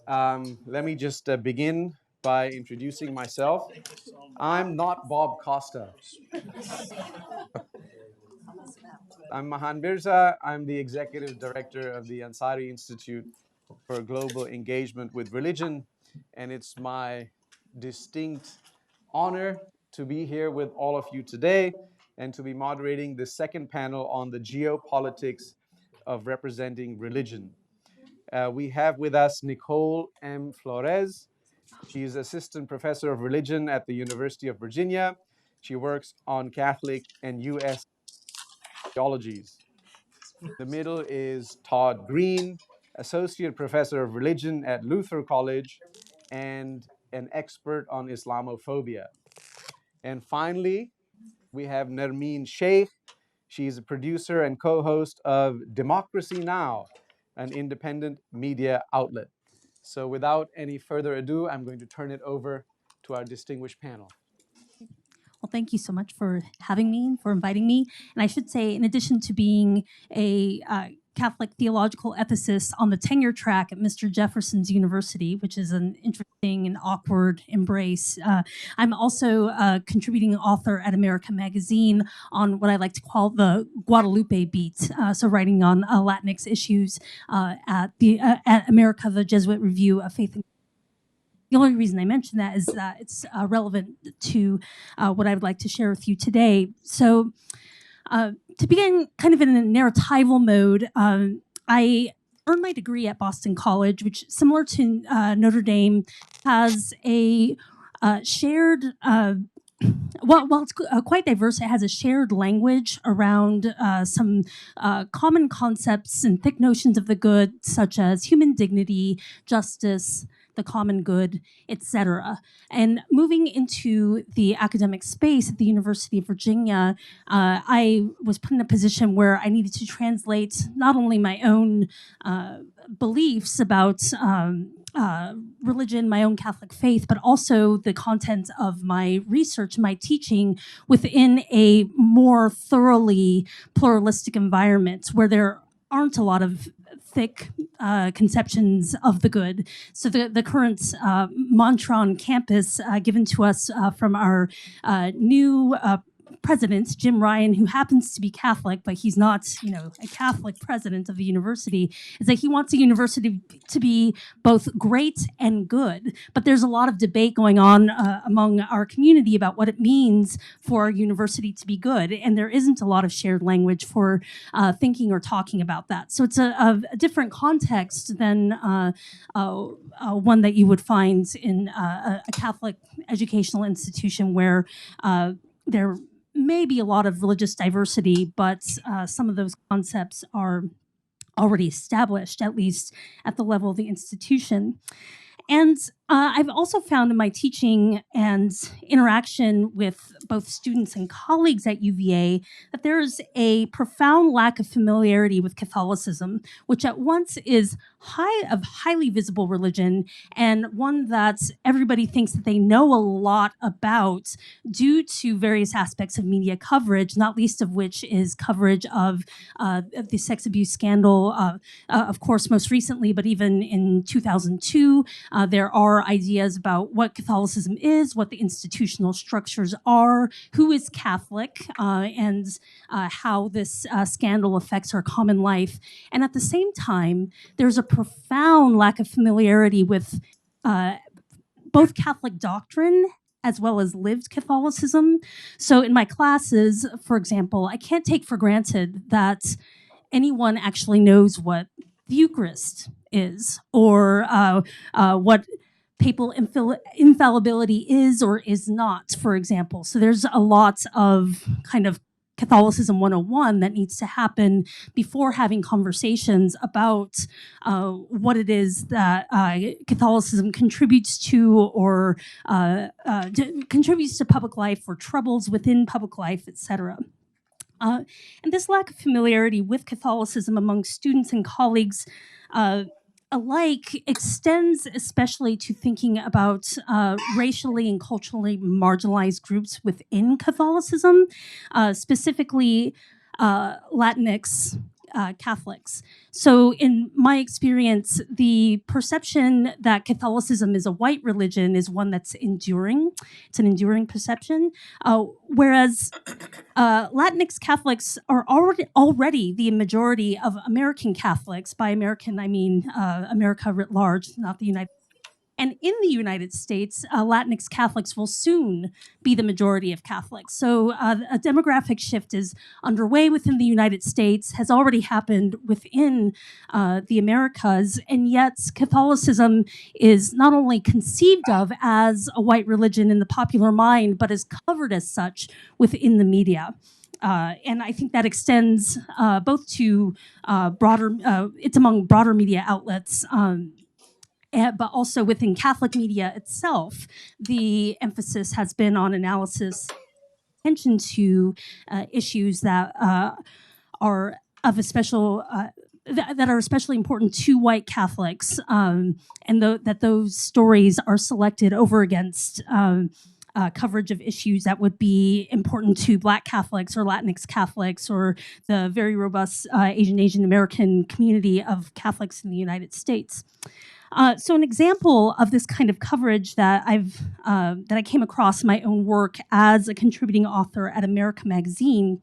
Let me just begin by introducing myself. I'm not Bob Costa. I'm Mahan Mirza. I'm the executive director of the Ansari Institute for Global Engagement with Religion, and it's my distinct honor to be here with all of you today and to be moderating the second panel on the geopolitics of representing religion. We have with us Nichole M. Flores. She is assistant professor of religion at the University of Virginia. She works on Catholic and U.S. theologies. The middle is Todd Green, associate professor of religion at Luther College and an expert on Islamophobia. And finally, we have Nermeen Shaikh. She's a producer and co-host of Democracy Now!, an independent media outlet. So without any further ado, I'm going to turn it over to our distinguished panel. Well, thank you so much for having me, for inviting me. And I should say, in addition to being a Catholic theological ethicist on the tenure track at Mr. Jefferson's University, which is an interesting and awkward embrace, I'm also a contributing author at America Magazine on what I like to call the Guadalupe beat, so writing on Latinx issues at America, the Jesuit Review of Faith and the only reason I mention that is that it's relevant to what I would like to share with you today. So to begin kind of in a narratival mode, I earned my degree at Boston College, which, similar to Notre Dame, has a shared well, it's quite diverse. It has a shared language around some common concepts and thick notions of the good, such as human dignity, justice, the common good, etc. And moving into the academic space at the University of Virginia, I was put in a position where I needed to translate not only my own beliefs about religion, my own Catholic faith, but also the content of my research, my teaching within a more thoroughly pluralistic environment where there aren't a lot of thick conceptions of the good. So the current mantra on campus given to us from our new president, Jim Ryan, who happens to be Catholic, but he's not, a Catholic president of the university, is that he wants a university to be both great and good. But there's a lot of debate going on among our community about what it means for our university to be good, and there isn't a lot of shared language for thinking or talking about that. So it's a different context than one that you would find in a Catholic educational institution where there may be a lot of religious diversity, but some of those concepts are already established, at least at the level of the institution. And I've also found in my teaching and interaction with both students and colleagues at UVA that there is a profound lack of familiarity with Catholicism, which at once is highly visible religion and one that everybody thinks that they know a lot about due to various aspects of media coverage, not least of which is coverage of the sex abuse scandal, of course, most recently, but even in 2002, there are ideas about what Catholicism is, what the institutional structures are, who is Catholic, and how this scandal affects our common life. And at the same time, there's a profound lack of familiarity with both Catholic doctrine as well as lived Catholicism. So in my classes, for example, I can't take for granted that anyone actually knows what the Eucharist is, or what papal infallibility is or is not, for example. So there's a lot of kind of Catholicism 101 that needs to happen before having conversations about what it is that Catholicism contributes to or contributes to public life or troubles within public life, etc. And this lack of familiarity with Catholicism among students and colleagues alike extends especially to thinking about racially and culturally marginalized groups within Catholicism, specifically Latinx Catholics. So, in my experience, the perception that Catholicism is a white religion is one that's enduring. It's an enduring perception, whereas Latinx Catholics are already the majority of American Catholics. By American, I mean America writ large, not the United. And in the United States, Latinx Catholics will soon be the majority of Catholics. So a demographic shift is underway within the United States, has already happened within the Americas, and yet Catholicism is not only conceived of as a white religion in the popular mind, but is covered as such within the media. And I think that extends both to it's among broader media outlets, but also within Catholic media itself. The emphasis has been on analysis, attention to issues that are of a special that are especially important to white Catholics, and that those stories are selected over against coverage of issues that would be important to Black Catholics or Latinx Catholics or the very robust Asian American community of Catholics in the United States. So an example of this kind of coverage that I came across in my own work as a contributing author at America Magazine,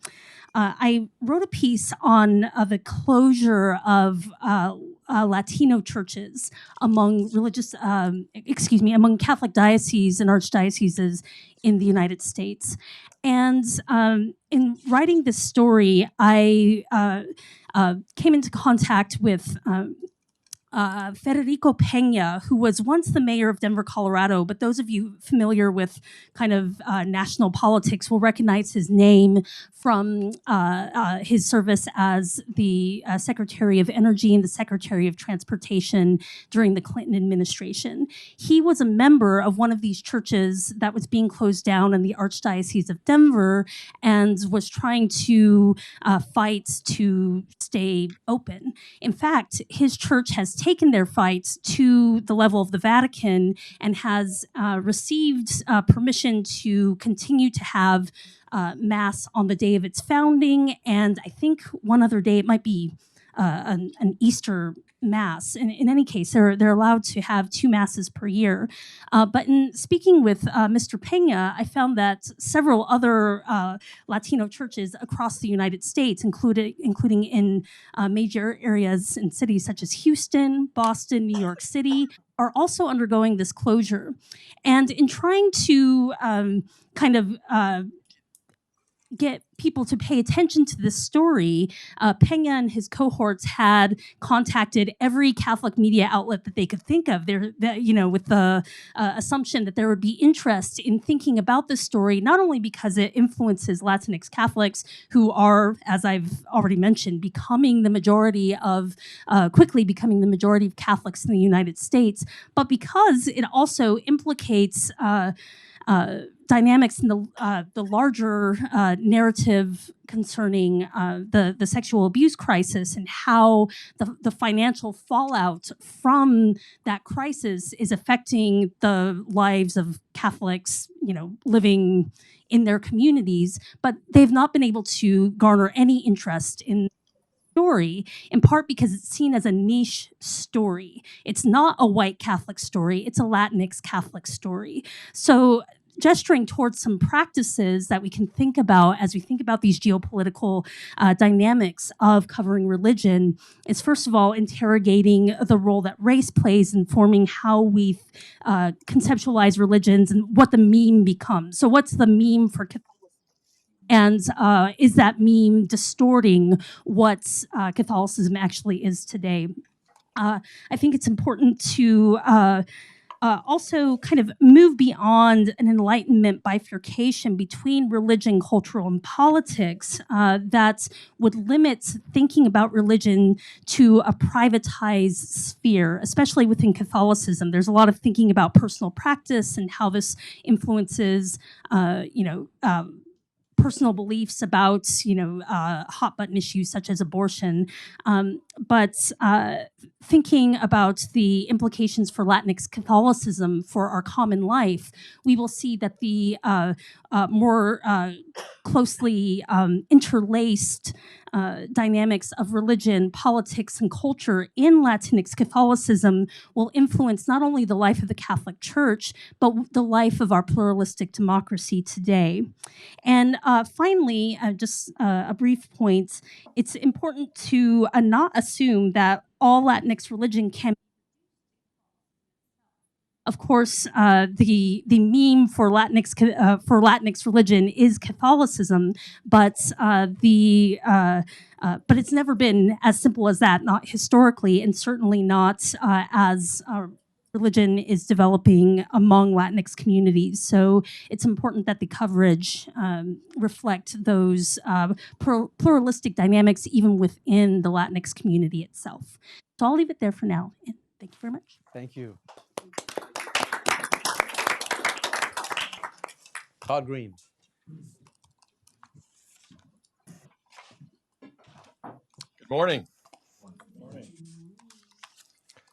I wrote a piece on the closure of Latino churches among among Catholic dioceses and archdioceses in the United States. And in writing this story, I came into contact with Federico Peña, who was once the mayor of Denver, Colorado, but those of you familiar with kind of national politics will recognize his name from his service as the Secretary of Energy and the Secretary of Transportation during the Clinton administration. He was a member of one of these churches that was being closed down in the Archdiocese of Denver and was trying to fight to stay open. In fact, his church has taken their fights to the level of the Vatican and has received permission to continue to have Mass on the day of its founding, and I think one other day, it might be an Easter Mass. In any case, they're allowed to have 2 Masses per year. But in speaking with Mr. Peña, I found that several other Latino churches across the United States, including in major areas and cities such as Houston, Boston, New York City, are also undergoing this closure. And in trying to get people to pay attention to this story, Peña and his cohorts had contacted every Catholic media outlet that they could think of. With the assumption that there would be interest in thinking about this story, not only because it influences Latinx Catholics, who are, as I've already mentioned, quickly becoming the majority of Catholics in the United States, but because it also implicates dynamics in the larger narrative concerning the sexual abuse crisis and how the financial fallout from that crisis is affecting the lives of Catholics, living in their communities, but they've not been able to garner any interest in story, in part because it's seen as a niche story. It's not a white Catholic story, it's a Latinx Catholic story. So gesturing towards some practices that we can think about as we think about these geopolitical dynamics of covering religion is, first of all, interrogating the role that race plays in forming how we conceptualize religions and what the meme becomes. So what's the meme for Catholicism? And is that meme distorting what Catholicism actually is today? I think it's important to also kind of move beyond an Enlightenment bifurcation between religion, cultural, and politics that would limit thinking about religion to a privatized sphere, especially within Catholicism. There's a lot of thinking about personal practice and how this influences, personal beliefs about, hot button issues such as abortion. But thinking about the implications for Latinx Catholicism for our common life, we will see that the more closely interlaced dynamics of religion, politics, and culture in Latinx Catholicism will influence not only the life of the Catholic Church, but the life of our pluralistic democracy today. And finally, just a brief point, it's important to not assume that all Latinx religion can. Of course, the meme for Latinx religion is Catholicism, but but it's never been as simple as that. Not historically, and certainly not as religion is developing among Latinx communities. So it's important that the coverage reflect those pluralistic dynamics even within the Latinx community itself. So I'll leave it there for now. And thank you very much. Thank you. Todd Green. Good morning.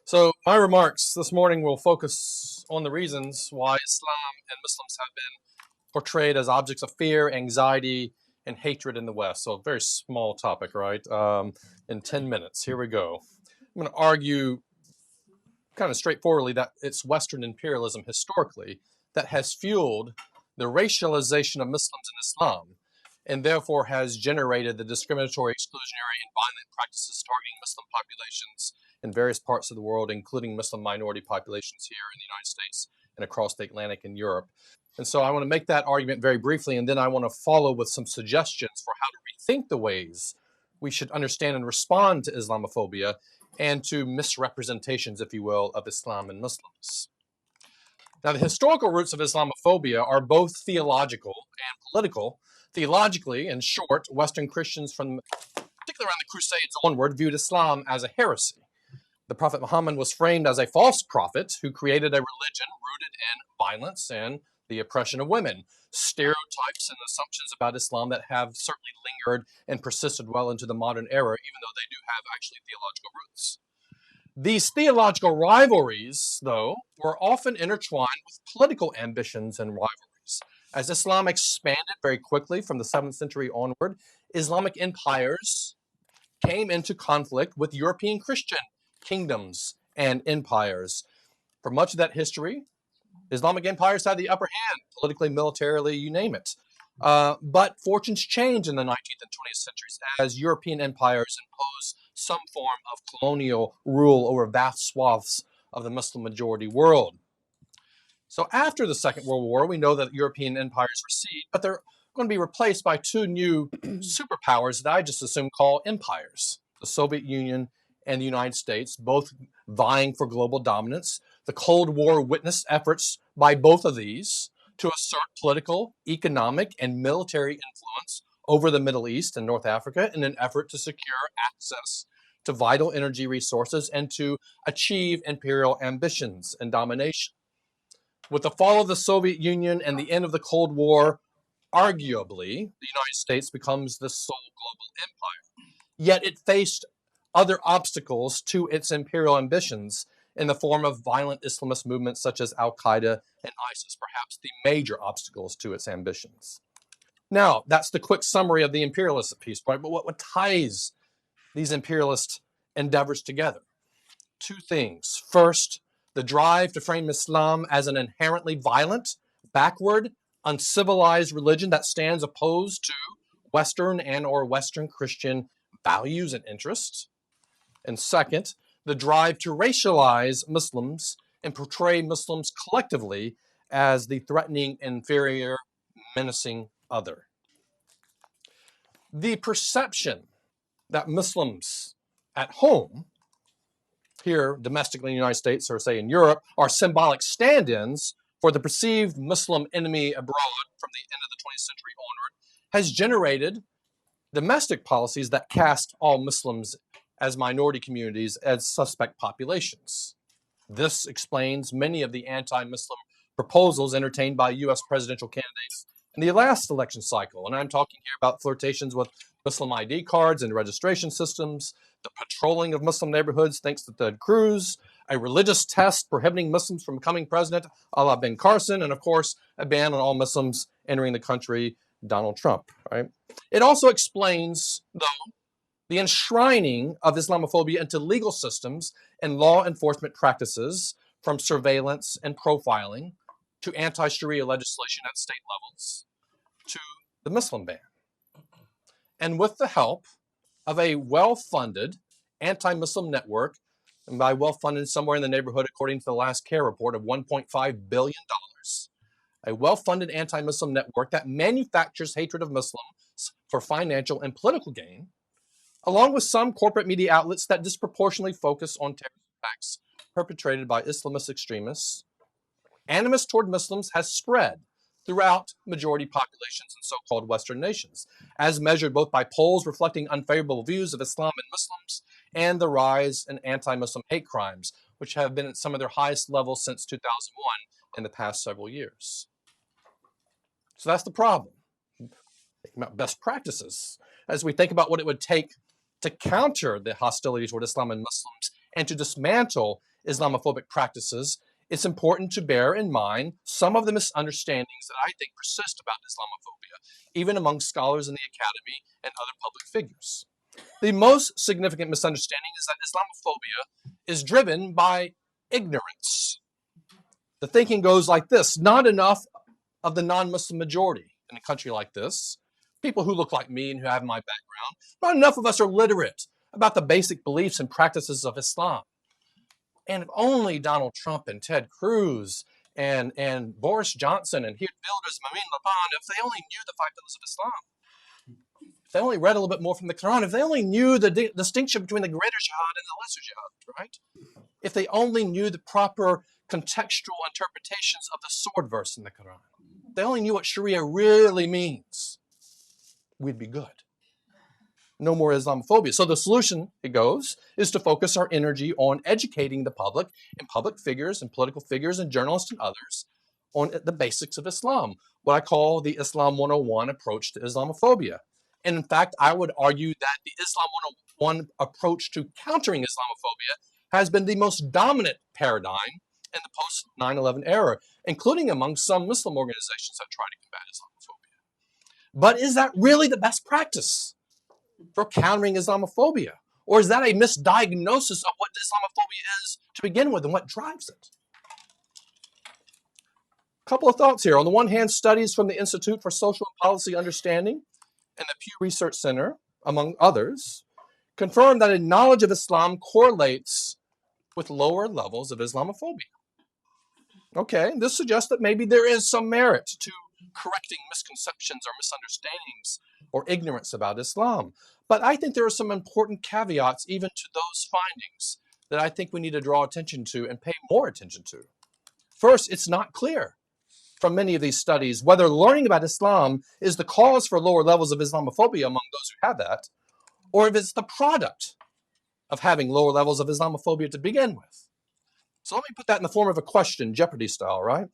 So my remarks this morning will focus on the reasons why Islam and Muslims have been portrayed as objects of fear, anxiety, and hatred in the West. So a very small topic, right? In 10 minutes. Here we go. I'm going to argue kind of straightforwardly that it's Western imperialism historically that has fueled the racialization of Muslims in Islam, and therefore has generated the discriminatory, exclusionary, and violent practices targeting Muslim populations in various parts of the world, including Muslim minority populations here in the United States and across the Atlantic and Europe. And so I want to make that argument very briefly, and then I want to follow with some suggestions for how to rethink the ways we should understand and respond to Islamophobia and to misrepresentations, if you will, of Islam and Muslims. Now, the historical roots of Islamophobia are both theological and political. Theologically, in short, Western Christians from particularly around the Crusades onward viewed Islam as a heresy. The Prophet Muhammad was framed as a false prophet who created a religion rooted in violence and the oppression of women, stereotypes and assumptions about Islam that have certainly lingered and persisted well into the modern era, even though they do have actually theological roots. These theological rivalries, though, were often intertwined with political ambitions and rivalries. As Islam expanded very quickly from the 7th century onward, Islamic empires came into conflict with European Christian kingdoms and empires. For much of that history, Islamic empires had the upper hand, politically, militarily, you name it. But fortunes changed in the 19th and 20th centuries as European empires imposed some form of colonial rule over vast swaths of the Muslim majority world. So after the Second World War, we know that European empires recede, but they're going to be replaced by two new superpowers that I just assume call empires, the Soviet Union and the United States, both vying for global dominance. The Cold War witnessed efforts by both of these to assert political, economic, and military influence over the Middle East and North Africa in an effort to secure access to vital energy resources and to achieve imperial ambitions and domination. With the fall of the Soviet Union and the end of the Cold War, arguably, the United States becomes the sole global empire. Yet it faced other obstacles to its imperial ambitions in the form of violent Islamist movements such as Al-Qaeda and ISIS, perhaps the major obstacles to its ambitions. Now, that's the quick summary of the imperialist piece, right? But what ties these imperialist endeavors together? Two things. First, the drive to frame Islam as an inherently violent, backward, uncivilized religion that stands opposed to Western and or Western Christian values and interests. And second, the drive to racialize Muslims and portray Muslims collectively as the threatening, inferior, menacing other. The perception that Muslims at home, here domestically in the United States or say in Europe, are symbolic stand-ins for the perceived Muslim enemy abroad from the end of the 20th century onward has generated domestic policies that cast all Muslims as minority communities as suspect populations. This explains many of the anti-Muslim proposals entertained by U.S. presidential candidates in the last election cycle. And I'm talking here about flirtations with Muslim ID cards and registration systems, the patrolling of Muslim neighborhoods thanks to Ted Cruz, a religious test prohibiting Muslims from becoming president, a la Ben Carson, and of course, a ban on all Muslims entering the country Donald Trump, right? It also explains, though, the enshrining of Islamophobia into legal systems and law enforcement practices, from surveillance and profiling to anti-Sharia legislation at state levels to the Muslim ban. And with the help of a well-funded anti-Muslim network, and by well-funded, somewhere in the neighborhood, according to the last CARE report, of $1.5 billion, a well-funded anti-Muslim network that manufactures hatred of Muslims for financial and political gain, along with some corporate media outlets that disproportionately focus on terrorist attacks perpetrated by Islamist extremists, animus toward Muslims has spread throughout majority populations in so-called Western nations, as measured both by polls reflecting unfavorable views of Islam and Muslims and the rise in anti-Muslim hate crimes, which have been at some of their highest levels since 2001 in the past several years. So that's the problem. Thinking about best practices, as we think about what it would take to counter the hostility toward Islam and Muslims and to dismantle Islamophobic practices, it's important to bear in mind some of the misunderstandings that I think persist about Islamophobia, even among scholars in the academy and other public figures. The most significant misunderstanding is that Islamophobia is driven by ignorance. The thinking goes like this: not enough of the non-Muslim majority in a country like this, people who look like me and who have my background, not enough of us are literate about the basic beliefs and practices of Islam. And if only Donald Trump and Ted Cruz and Boris Johnson and Geert Wilders, Marine Le Pen, if they only knew the 5 pillars of Islam, if they only read a little bit more from the Quran, if they only knew the distinction between the greater jihad and the lesser jihad, right? If they only knew the proper contextual interpretations of the sword verse in the Quran, if they only knew what Sharia really means, we'd be good. No more Islamophobia. So the solution, it goes, is to focus our energy on educating the public and public figures and political figures and journalists and others on the basics of Islam, what I call the Islam 101 approach to Islamophobia. And in fact, I would argue that the Islam 101 approach to countering Islamophobia has been the most dominant paradigm in the post 9/11 era, including among some Muslim organizations that try to combat Islamophobia. But is that really the best practice for countering Islamophobia? Or is that a misdiagnosis of what Islamophobia is to begin with and what drives it? A couple of thoughts here. On the one hand, studies from the Institute for Social and Policy Understanding and the Pew Research Center, among others, confirm that a knowledge of Islam correlates with lower levels of Islamophobia. Okay, this suggests that maybe there is some merit to correcting misconceptions or misunderstandings or ignorance about Islam. But I think there are some important caveats even to those findings that I think we need to draw attention to and pay more attention to. First, it's not clear from many of these studies whether learning about Islam is the cause for lower levels of Islamophobia among those who have that, or if it's the product of having lower levels of Islamophobia to begin with. So let me put that in the form of a question, Jeopardy style, right?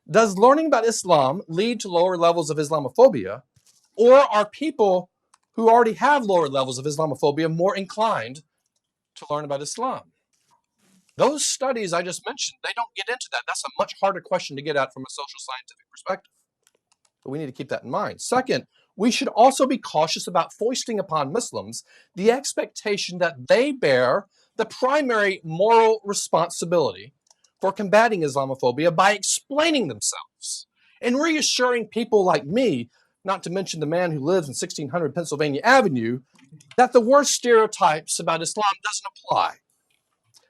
Does learning about Islam lead to lower levels of Islamophobia, or are people who already have lower levels of Islamophobia more inclined to learn about Islam? Those studies I just mentioned, they don't get into that. That's a much harder question to get at from a social scientific perspective. But we need to keep that in mind. Second, we should also be cautious about foisting upon Muslims the expectation that they bear the primary moral responsibility for combating Islamophobia by explaining themselves and reassuring people like me, not to mention the man who lives in 1600 Pennsylvania Avenue, that the worst stereotypes about Islam doesn't apply.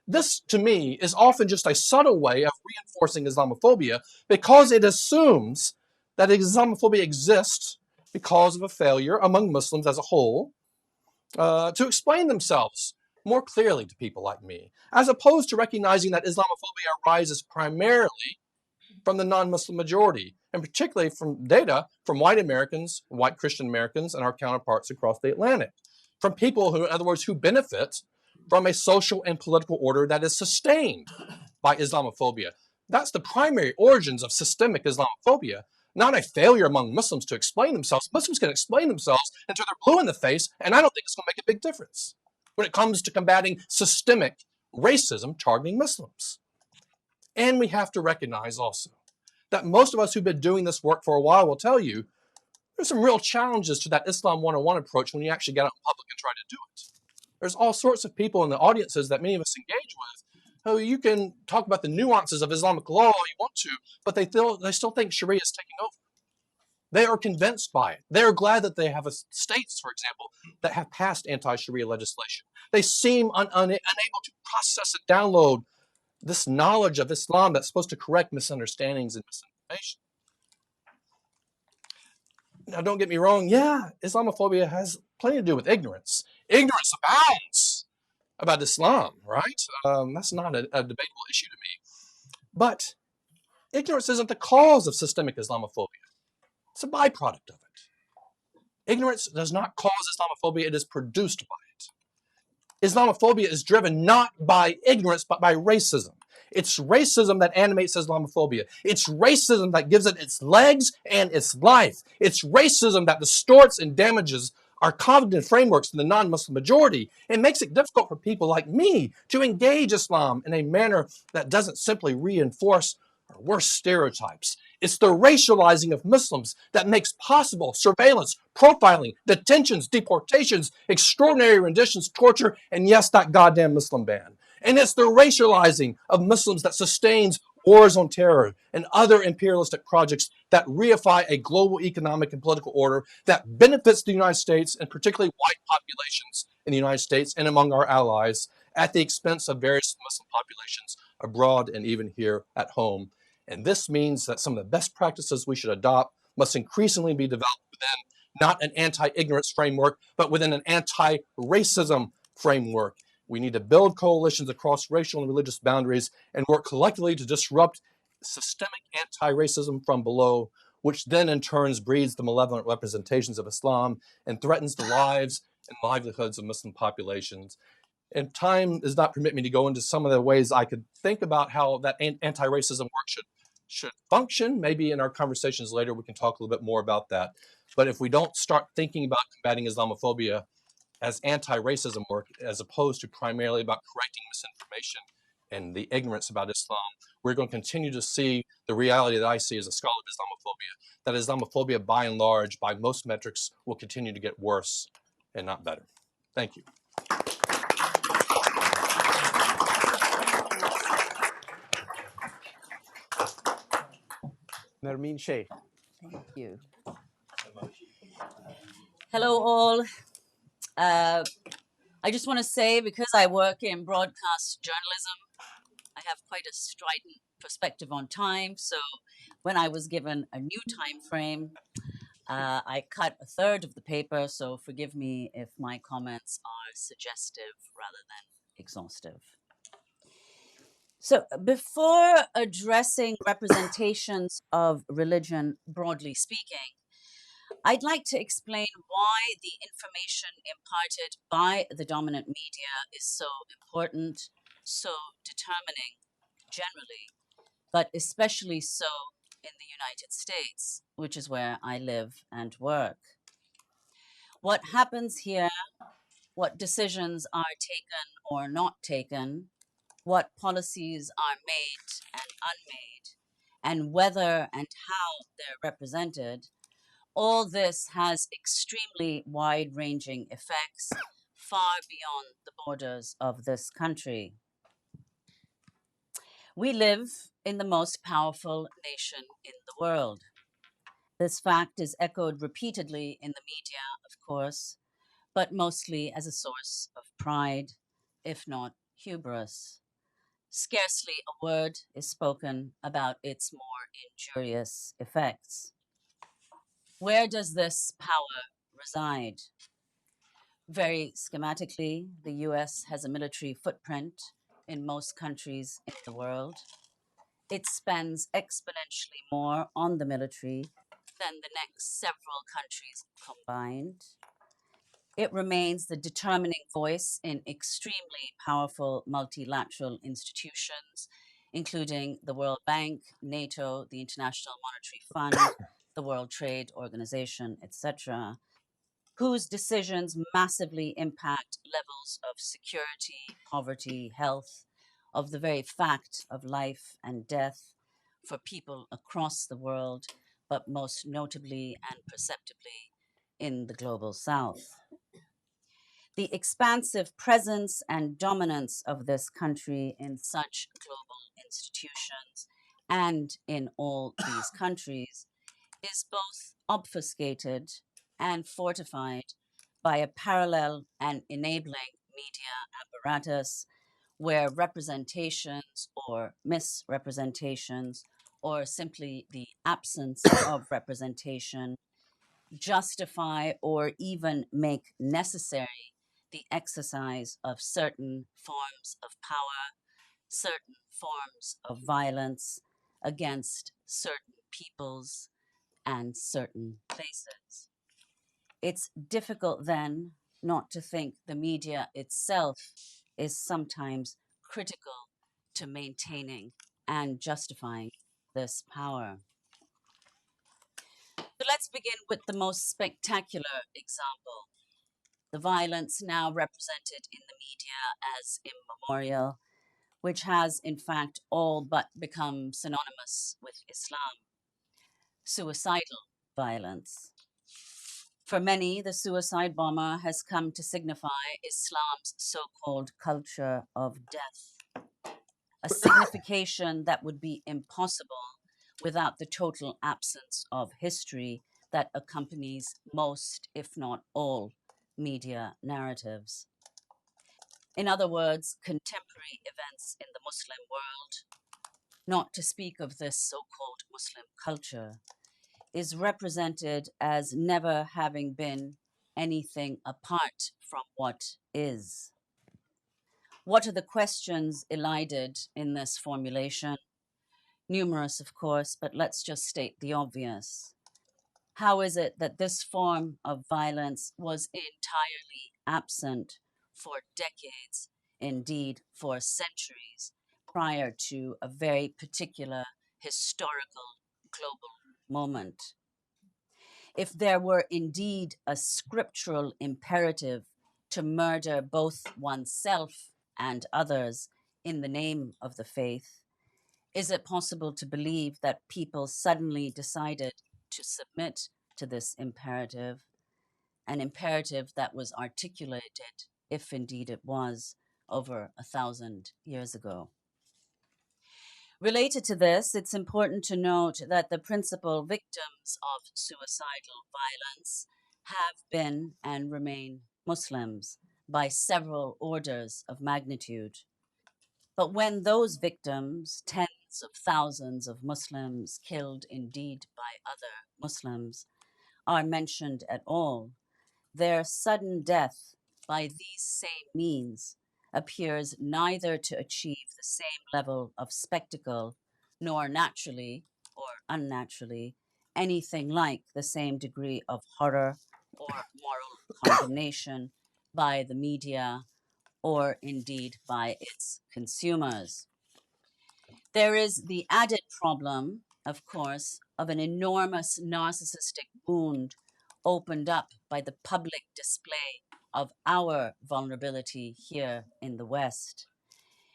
This, to me, is often just a subtle way of reinforcing Islamophobia because it assumes that Islamophobia exists because of a failure among Muslims as a whole to explain themselves more clearly to people like me, as opposed to recognizing that Islamophobia arises primarily from the non-Muslim majority, and particularly from data from white Americans, white Christian Americans, and our counterparts across the Atlantic, from people who, in other words, who benefit from a social and political order that is sustained by Islamophobia. That's the primary origins of systemic Islamophobia, not a failure among Muslims to explain themselves. Muslims can explain themselves until they're blue in the face, and I don't think it's going to make a big difference when it comes to combating systemic racism targeting Muslims. And we have to recognize also that most of us who've been doing this work for a while will tell you There's some real challenges to that Islam 101 approach when you actually get out in public and try to do it. There's all sorts of people in the audiences that many of us engage with who you can talk about the nuances of Islamic law all you want to, but they still think Sharia is taking over. They are convinced by it. They are glad that they have states, for example, that have passed anti-Sharia legislation. They seem unable to process and download this knowledge of Islam that's supposed to correct misunderstandings and misinformation. Now, don't get me wrong. Yeah, Islamophobia has plenty to do with ignorance. Ignorance abounds about Islam, right? That's not a debatable issue to me. But ignorance isn't the cause of systemic Islamophobia. It's a byproduct of it. Ignorance does not cause Islamophobia. It is produced by it. Islamophobia is driven not by ignorance, but by racism. It's racism that animates Islamophobia. It's racism that gives it its legs and its life. It's racism that distorts and damages our cognitive frameworks in the non-Muslim majority and makes it difficult for people like me to engage Islam in a manner that doesn't simply reinforce our worst stereotypes. It's the racializing of Muslims that makes possible surveillance, profiling, detentions, deportations, extraordinary renditions, torture, and yes, that goddamn Muslim ban. And it's the racializing of Muslims that sustains wars on terror and other imperialistic projects that reify a global economic and political order that benefits the United States and particularly white populations in the United States and among our allies at the expense of various Muslim populations abroad and even here at home. And this means that some of the best practices we should adopt must increasingly be developed within not an anti-ignorance framework, but within an anti-racism framework. We need to build coalitions across racial and religious boundaries and work collectively to disrupt systemic anti-racism from below, which then in turn breeds the malevolent representations of Islam and threatens the lives and livelihoods of Muslim populations. And time does not permit me to go into some of the ways I could think about how that anti-racism work should function. Maybe in our conversations later, we can talk a little bit more about that. But if we don't start thinking about combating Islamophobia as anti-racism work, as opposed to primarily about correcting misinformation and the ignorance about Islam, we're going to continue to see the reality that I see as a scholar of Islamophobia, that Islamophobia by and large, by most metrics, will continue to get worse and not better. Thank you. Nermeen Shaikh. Thank you. Hello, all. I just want to say, because I work in broadcast journalism, I have quite a strident perspective on time. So when I was given a new time frame, I cut a third of the paper. So forgive me if my comments are suggestive rather than exhaustive. So before addressing representations of religion, broadly speaking, I'd like to explain why the information imparted by the dominant media is so important, so determining generally, but especially so in the United States, which is where I live and work. What happens here, what decisions are taken or not taken, what policies are made and unmade, and whether and how they're represented, all this has extremely wide-ranging effects far beyond the borders of this country. We live in the most powerful nation in the world. This fact is echoed repeatedly in the media, of course, but mostly as a source of pride, if not hubris. Scarcely a word is spoken about its more injurious effects. Where does this power reside? Very schematically, the US has a military footprint in most countries in the world. It spends exponentially more on the military than the next several countries combined. It remains the determining voice in extremely powerful multilateral institutions, including the World Bank, NATO, the International Monetary Fund, the World Trade Organization, etc., whose decisions massively impact levels of security, poverty, health, of the very fact of life and death for people across the world, but most notably and perceptibly in the global south. The expansive presence and dominance of this country in such global institutions and in all these countries is both obfuscated and fortified by a parallel and enabling media apparatus where representations or misrepresentations or simply the absence of representation justify or even make necessary the exercise of certain forms of power, certain forms of violence against certain peoples and certain places. It's difficult then not to think the media itself is sometimes critical to maintaining and justifying this power. So let's begin with the most spectacular example. The violence now represented in the media as immemorial, which has in fact all but become synonymous with Islam. Suicidal violence. For many, the suicide bomber has come to signify Islam's so-called culture of death, a signification that would be impossible without the total absence of history that accompanies most, if not all, media narratives. In other words, contemporary events in the Muslim world, not to speak of this so-called Muslim culture, is represented as never having been anything apart from what is. What are the questions elided in this formulation? Numerous, of course, but let's just state the obvious. How is it that this form of violence was entirely absent for decades, indeed for centuries, prior to a very particular historical global moment? If there were indeed a scriptural imperative to murder both oneself and others in the name of the faith, is it possible to believe that people suddenly decided to submit to this imperative, an imperative that was articulated, if indeed it was, over 1,000 years ago? Related to this, it's important to note that the principal victims of suicidal violence have been and remain Muslims by several orders of magnitude. But when those victims, tens of thousands of Muslims killed indeed by other Muslims, are mentioned at all, their sudden death by these same means appears neither to achieve the same level of spectacle, nor naturally or unnaturally anything like the same degree of horror or moral condemnation by the media or indeed by its consumers. There is the added problem, of course, of an enormous narcissistic wound opened up by the public display of our vulnerability here in the West.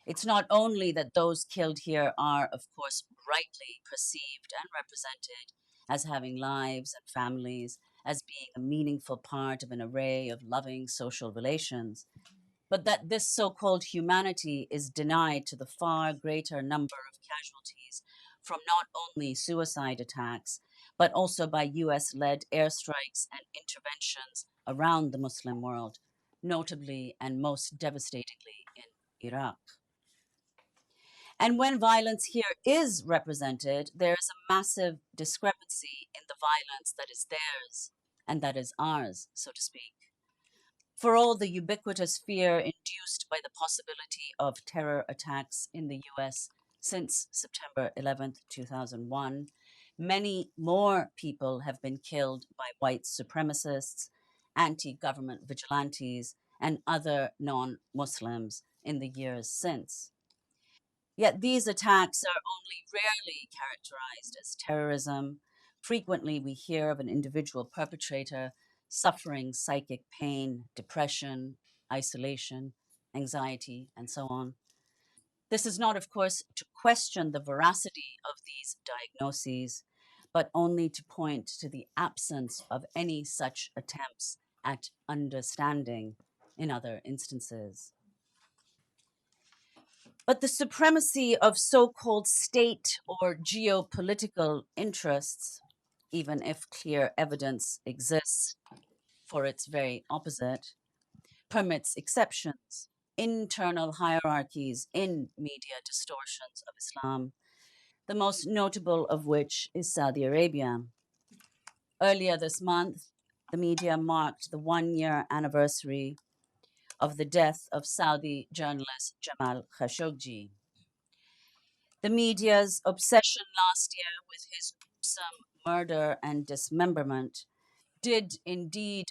It's not only that those killed here are, of course, rightly perceived and represented as having lives and families, as being a meaningful part of an array of loving social relations, but that this so-called humanity is denied to the far greater number of casualties from not only suicide attacks, but also by US-led airstrikes and interventions around the Muslim world, notably and most devastatingly in Iraq. And when violence here is represented, there is a massive discrepancy in the violence that is theirs and that is ours, so to speak. For all the ubiquitous fear induced by the possibility of terror attacks in the US since September 11th, 2001, many more people have been killed by white supremacists, anti-government vigilantes, and other non-Muslims in the years since. Yet these attacks are only rarely characterized as terrorism. Frequently, we hear of an individual perpetrator suffering psychic pain, depression, isolation, anxiety, and so on. This is not, of course, to question the veracity of these diagnoses, but only to point to the absence of any such attempts at understanding in other instances. But the supremacy of so-called state or geopolitical interests, even if clear evidence exists for its very opposite, permits exceptions, internal hierarchies in media distortions of Islam, the most notable of which is Saudi Arabia. Earlier this month, the media marked the 1-year anniversary of the death of Saudi journalist Jamal Khashoggi. The media's obsession last year with his gruesome murder and dismemberment did indeed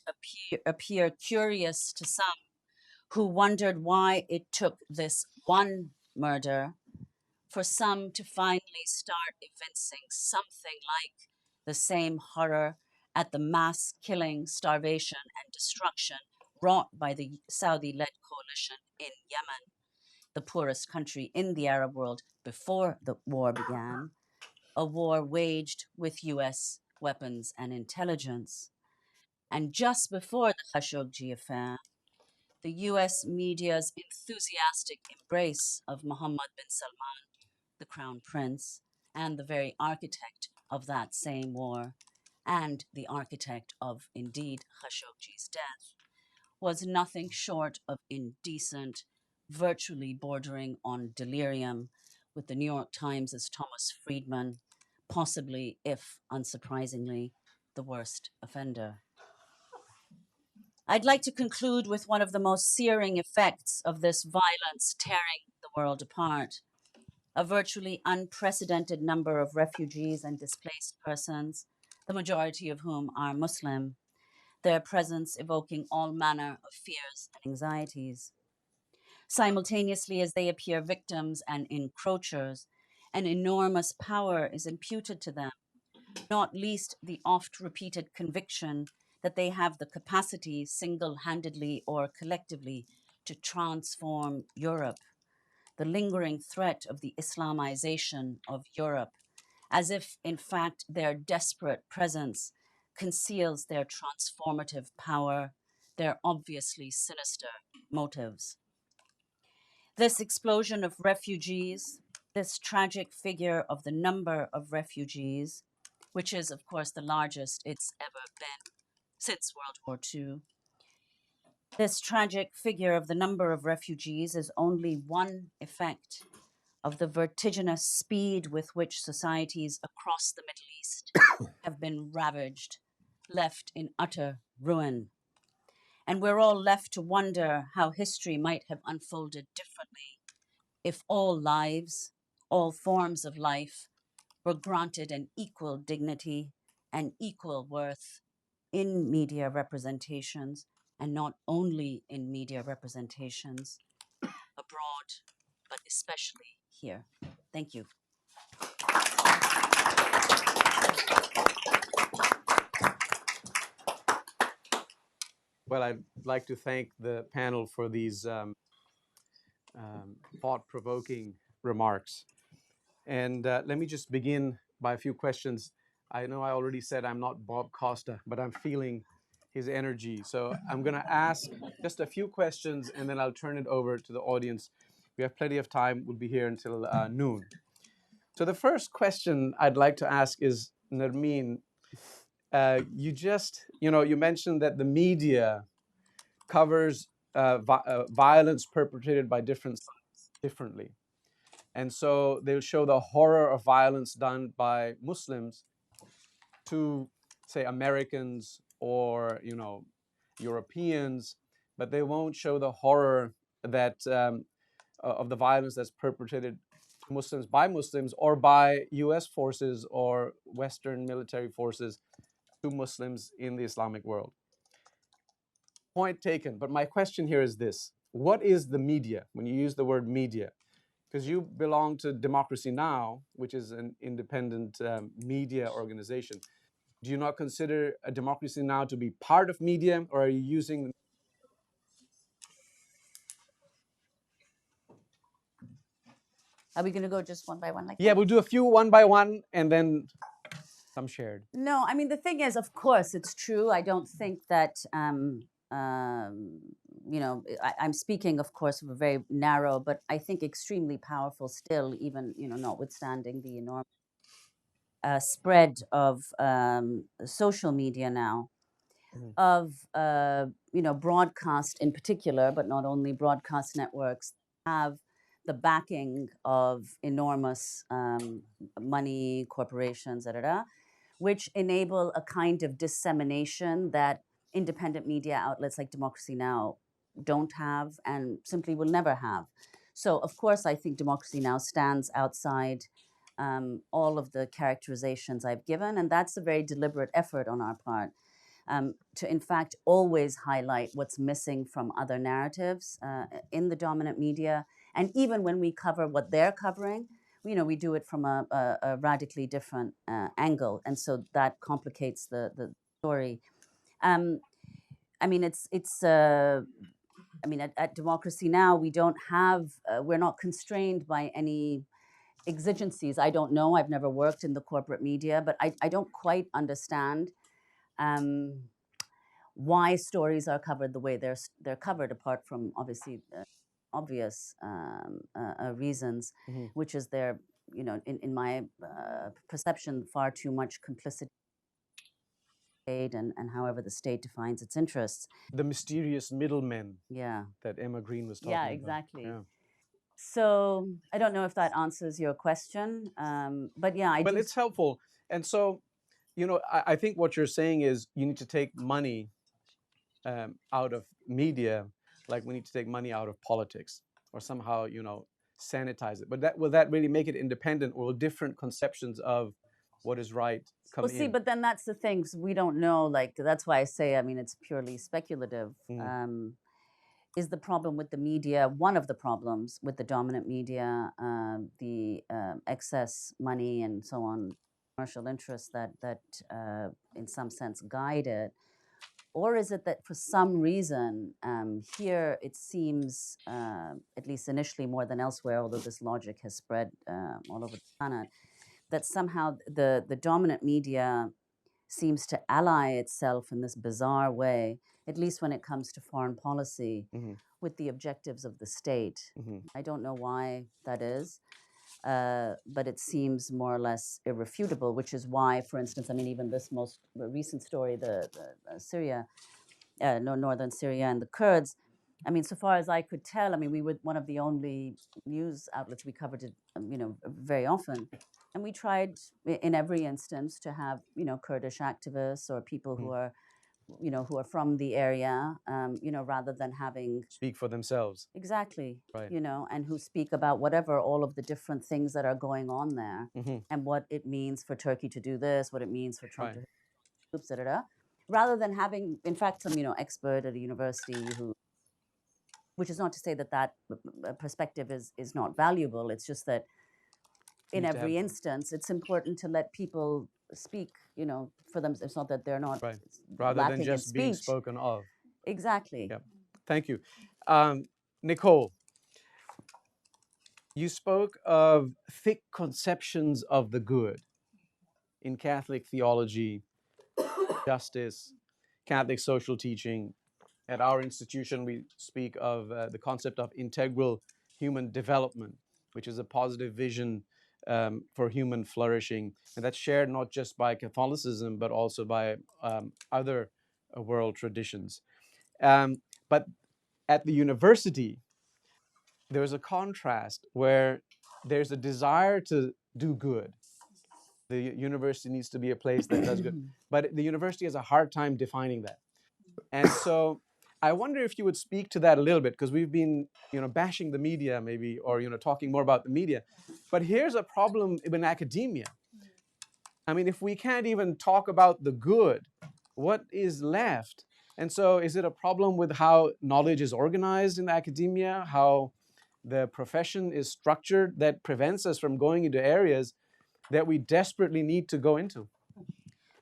appear curious to some, who wondered why it took this one murder for some to finally start evincing something like the same horror at the mass killing, starvation, and destruction wrought by the Saudi-led coalition in Yemen, the poorest country in the Arab world before the war began, a war waged with US weapons and intelligence. And just before the Khashoggi affair, the US media's enthusiastic embrace of Mohammed bin Salman, the crown prince, and the very architect of that same war, and the architect of, indeed, Khashoggi's death, was nothing short of indecent, virtually bordering on delirium, with the New York Times' Thomas Friedman, possibly, if unsurprisingly, the worst offender. I'd like to conclude with one of the most searing effects of this violence tearing the world apart. A virtually unprecedented number of refugees and displaced persons, the majority of whom are Muslim, their presence evoking all manner of fears and anxieties. Simultaneously, as they appear victims and encroachers, an enormous power is imputed to them, not least the oft-repeated conviction that they have the capacity, single-handedly or collectively, to transform Europe, the lingering threat of the Islamization of Europe, as if, in fact, their desperate presence conceals their transformative power, their obviously sinister motives. This explosion of refugees, this tragic figure of the number of refugees, which is, of course, the largest it's ever been since World War II, this tragic figure of the number of refugees is only one effect of the vertiginous speed with which societies across the Middle East have been ravaged, left in utter ruin. And we're all left to wonder how history might have unfolded differently if all lives, all forms of life, were granted an equal dignity and equal worth in media representations, and not only in media representations, abroad, but especially here. Thank you. Well, I'd like to thank the panel for these thought-provoking remarks. And let me just begin by a few questions. I know I already said I'm not Bob Costa, but I'm feeling his energy. So I'm going to ask just a few questions, and then I'll turn it over to the audience. We have plenty of time. We'll be here until noon. So the first question I'd like to ask is, Nermeen, you mentioned that the media covers violence perpetrated by different sides differently. And so they'll show the horror of violence done by Muslims to, say, Americans or, Europeans, but they won't show the horror that of the violence that's perpetrated to Muslims by Muslims or by US forces or Western military forces to Muslims in the Islamic world. Point taken. But my question here is this. What is the media? When you use the word media, because you belong to Democracy Now!, which is an independent media organization. Do you not consider a Democracy Now! To be part of media, or are you using... Are we going to go just one by one like Yeah, that? we'll do a few one by one, and then some shared. No, I mean, the thing is, of course, it's true. I don't think that, you know, I'm speaking, of course, of a very narrow, but I think extremely powerful still, even, you know, notwithstanding the enormous spread of social media now, of, you know, broadcast in particular, but not only broadcast networks, have the backing of enormous money, corporations, which enable a kind of dissemination that independent media outlets like Democracy Now! Don't have and simply will never have. So, of course, I think Democracy Now! Stands outside all of the characterizations I've given, and that's a very deliberate effort on our part. To in fact always highlight what's missing from other narratives in the dominant media, and even when we cover what they're covering, you know, we do it from a radically different angle, and so that complicates the story. I mean, I mean, at Democracy Now! We don't have, we're not constrained by any exigencies. I don't know. I've never worked in the corporate media, but I don't quite understand why stories are covered the way they're covered, apart from obviously obvious reasons, which is there, you know, in my perception, far too much complicity and however the state defines its interests. The mysterious middlemen Yeah. that Emma Green was talking Yeah, about. exactly. Yeah. So I don't know if that answers your question, but yeah, But it's helpful. And so, you know, I think what you're saying is you need to take money out of media, like we need to take money out of politics, or somehow, you know, sanitize it. But that will that really make it independent, or will different conceptions of what is right come Well, see, in? but then that's the things we don't know. Like, that's why I say, I mean, it's purely speculative. Is the problem with the media, one of the problems with the dominant media, the excess money and so on, commercial interests that in some sense guide it? Or is it that for some reason here it seems, at least initially more than elsewhere, although this logic has spread all over the planet, that somehow the dominant media seems to ally itself in this bizarre way, at least when it comes to foreign policy, with the objectives of the state. I don't know why that is, but it seems more or less irrefutable, which is why, for instance, I mean, even this most recent story, the Syria, northern Syria and the Kurds, I mean, so far as I could tell, I mean, we were one of the only news outlets, we covered it, you know, very often. And we tried in every instance to have, you know, Kurdish activists or people who are, you know, who are from the area, you know, rather than having Speak for themselves. exactly, Right. you know, and who speak about whatever, all of the different things that are going on there, and what it means for Turkey to do this, what it means for Trump to hit troops, rather than having, in fact, some, you know, expert at a university who, which is not to say that that perspective is not valuable. It's just that in Need to every have- instance, it's important to let people speak, you know, for them. It's not that they're not Right. Rather lacking than just in being speech. spoken of. Exactly. Yep. Thank you. Nichole, you spoke of thick conceptions of the good in Catholic theology, justice, Catholic social teaching. At our institution, we speak of the concept of integral human development, which is a positive vision for human flourishing. And that's shared not just by Catholicism, but also by other world traditions. But at the university, there's a contrast where there's a desire to do good. The university needs to be a place that does good. But the university has a hard time defining that. And so I wonder if you would speak to that a little bit, because we've been, you know, bashing the media maybe, or, you know, talking more about the media. But here's a problem in academia. I mean, if we can't even talk about the good, what is left? And so is it a problem with how knowledge is organized in academia, how the profession is structured, that prevents us from going into areas that we desperately need to go into?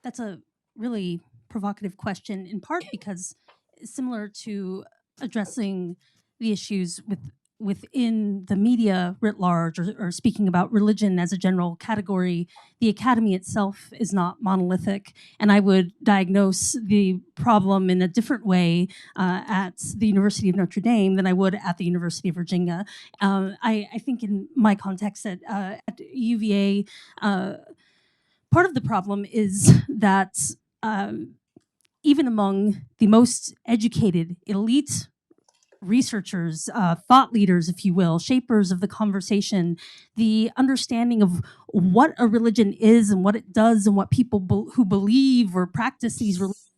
That's a really provocative question, in part because similar to addressing the issues with within the media writ large, or speaking about religion as a general category, the academy itself is not monolithic. And I would diagnose the problem in a different way at the University of Notre Dame than I would at the University of Virginia. I think in my context at UVA, part of the problem is that even among the most educated, elite researchers, thought leaders, if you will, shapers of the conversation, the understanding of what a religion is and what it does and what people who believe or practice these religions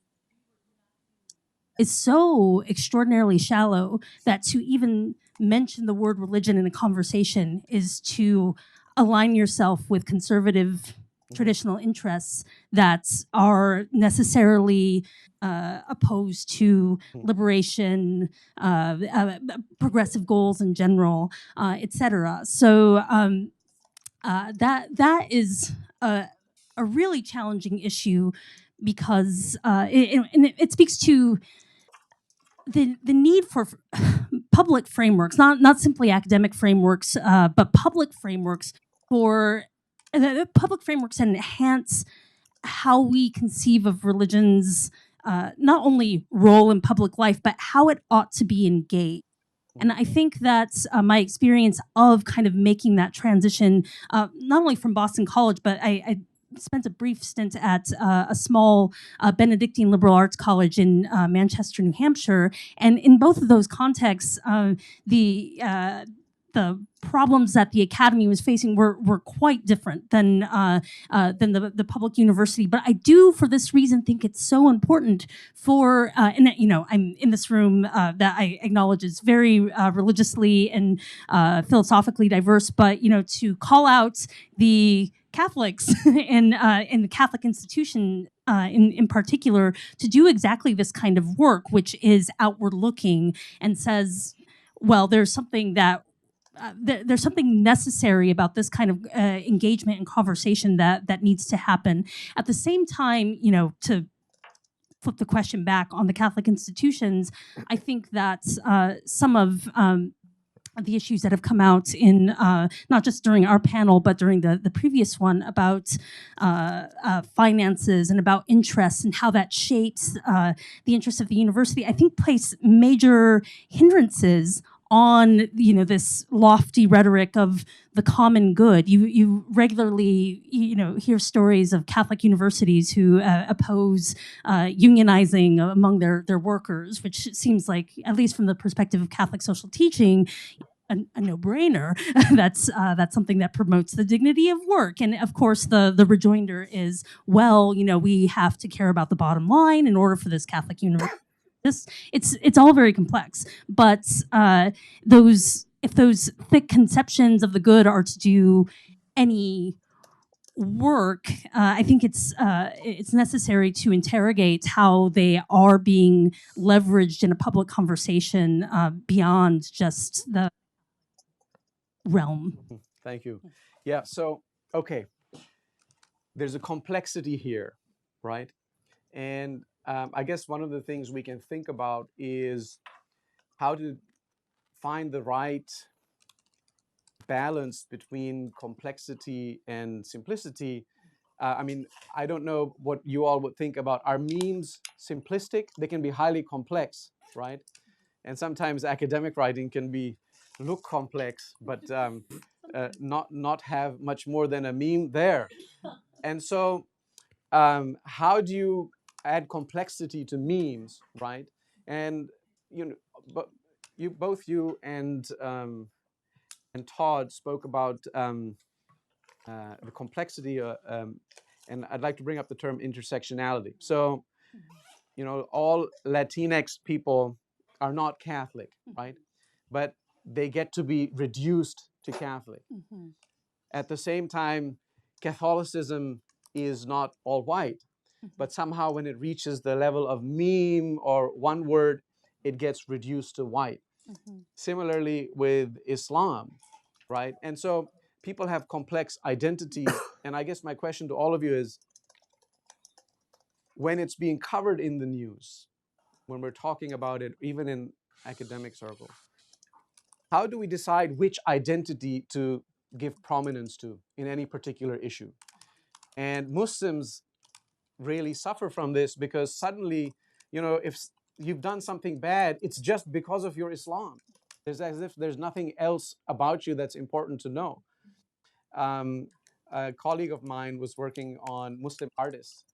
is so extraordinarily shallow that to even mention the word religion in a conversation is to align yourself with conservative traditional interests that are necessarily opposed to liberation, progressive goals in general, etc. So that is a really challenging issue because it speaks to the need for public frameworks, not simply academic frameworks, but public frameworks for public frameworks that enhance how we conceive of religion's not only role in public life, but how it ought to be engaged. And I think that's my experience of kind of making that transition, not only from Boston College, but I spent a brief stint at a small Benedictine liberal arts college in Manchester, New Hampshire. And in both of those contexts, the problems that the academy was facing were quite different than the public university. But I do, for this reason, think it's so important for, and you know, I'm in this room that I acknowledge is very religiously and philosophically diverse, but you know, to call out the Catholics in the Catholic institution in particular to do exactly this kind of work, which is outward looking and says, well, there's something that there's something necessary about this kind of engagement and conversation that needs to happen. At the same time, you know, to flip the question back on the Catholic institutions, I think that some of the issues that have come out in not just during our panel, but during the previous one about finances and about interests and how that shapes the interests of the university, I think place major hindrances on, you know, this lofty rhetoric of the common good. You regularly, you know, hear stories of Catholic universities who oppose unionizing among their workers, which seems like, at least from the perspective of Catholic social teaching, a no-brainer. That's something that promotes the dignity of work. And of course, the rejoinder is, well, you know, we have to care about the bottom line in order for this Catholic university. It's all very complex, but if those thick conceptions of the good are to do any work, I think it's necessary to interrogate how they are being leveraged in a public conversation beyond just the realm. Thank you. Yeah, so, okay, there's a complexity here, right? And I guess one of the things we can think about is how to find the right balance between complexity and simplicity. I mean, I don't know what you all would think about, are memes simplistic? They can be highly complex, right? And sometimes academic writing can look complex, but not have much more than a meme there. And so how do you add complexity to memes, right? And you know, but you and Todd spoke about the complexity, and I'd like to bring up the term intersectionality. So, you know, all Latinx people are not Catholic, right? But they get to be reduced to Catholic. Mm-hmm. At the same time, Catholicism is not all white, but somehow when it reaches the level of meme or one word, it gets reduced to white. Mm-hmm. Similarly with Islam, right? And so people have complex identities. And I guess my question to all of you is, when it's being covered in the news, when we're talking about it, even in academic circles, how do we decide which identity to give prominence to in any particular issue? And Muslims really suffer from this because suddenly, if you've done something bad, it's just because of your Islam. It's as if there's nothing else about you that's important to know. A colleague of mine was working on Muslim artists,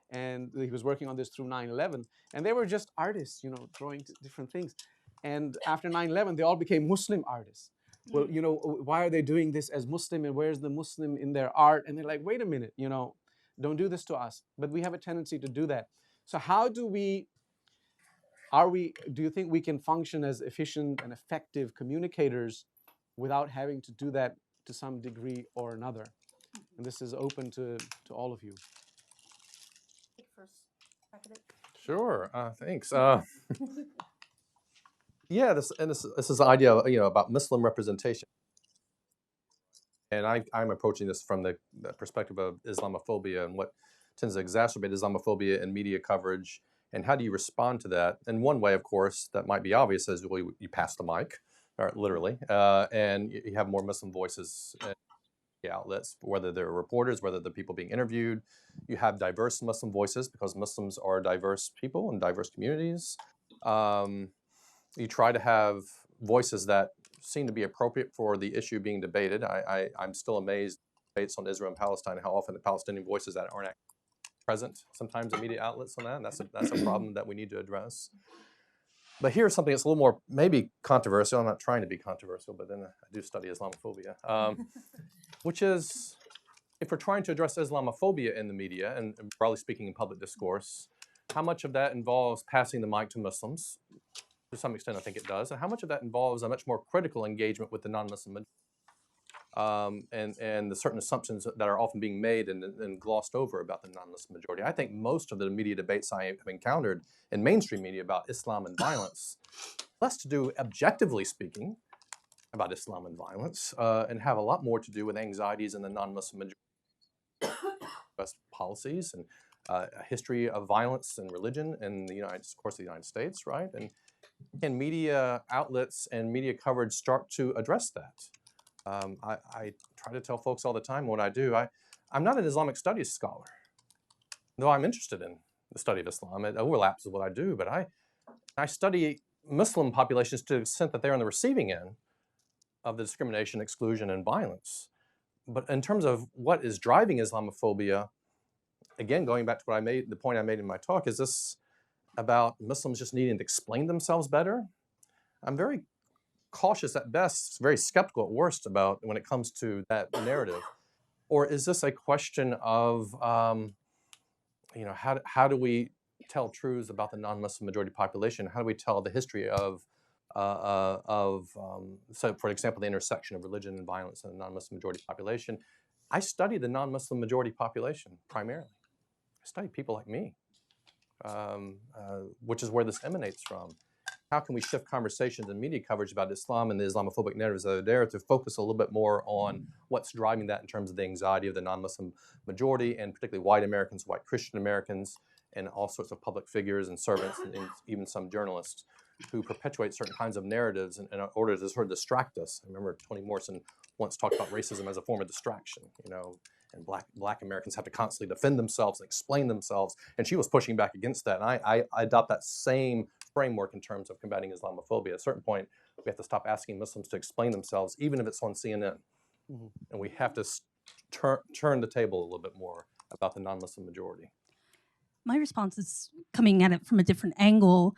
and he was working on this through 9/11, and they were just artists, drawing different things. And after 9/11, they all became Muslim artists. Well, why are they doing this as Muslim, and where's the Muslim in their art? And they're like, wait a minute, don't do this to us. But we have a tendency to do that. So how do you think we can function as efficient and effective communicators without having to do that to some degree or another? And this is open to all of you. Sure. Thanks. Yeah, this is the idea of, about Muslim representation. And I'm approaching this from the perspective of Islamophobia and what tends to exacerbate Islamophobia in media coverage, and how do you respond to that? And one way, of course, that might be obvious is you pass the mic, or literally, and you have more Muslim voices in the outlets, whether they're reporters, whether they're people being interviewed. You have diverse Muslim voices because Muslims are diverse people in diverse communities. You try to have voices that seem to be appropriate for the issue being debated. I'm still amazed debates on Israel and Palestine, how often the Palestinian voices that aren't present sometimes in media outlets on that. And that's a problem that we need to address. But here's something that's a little more maybe controversial. I'm not trying to be controversial, but then I do study Islamophobia, which is, if we're trying to address Islamophobia in the media and broadly speaking in public discourse, how much of that involves passing the mic to Muslims? To some extent, I think it does. And how much of that involves a much more critical engagement with the non-Muslim majority, and the certain assumptions that are often being made and glossed over about the non-Muslim majority. I think most of the media debates I have encountered in mainstream media about Islam and violence, less to do, objectively speaking, about Islam and violence, and have a lot more to do with anxieties in the non-Muslim majority, policies, and a history of violence and religion in the United States, right? And can media outlets and media coverage start to address that? I try to tell folks all the time what I do. I'm not an Islamic studies scholar, though I'm interested in the study of Islam. It overlaps with what I do, but I study Muslim populations to the extent that they're on the receiving end of the discrimination, exclusion, and violence. But in terms of what is driving Islamophobia, again, going back to the point I made in my talk, is this about Muslims just needing to explain themselves better? I'm very cautious at best, very skeptical at worst about when it comes to that narrative. Or is this a question of, how do we tell truths about the non-Muslim majority population? How do we tell the history of so for example, the intersection of religion and violence in the non-Muslim majority population? I study the non-Muslim majority population primarily. I study people like me, which is where this emanates from. How can we shift conversations and media coverage about Islam and the Islamophobic narratives that are there to focus a little bit more on what's driving that in terms of the anxiety of the non-Muslim majority, and particularly white Americans, white Christian Americans, and all sorts of public figures and servants, and even some journalists who perpetuate certain kinds of narratives in order to sort of distract us. I remember Toni Morrison once talked about racism as a form of distraction, and black Americans have to constantly defend themselves and explain themselves, and she was pushing back against that. And I adopt that same framework in terms of combating Islamophobia. At a certain point, we have to stop asking Muslims to explain themselves, even if it's on CNN. Mm-hmm. And we have to turn the table a little bit more about the non-Muslim majority. My response is coming at it from a different angle,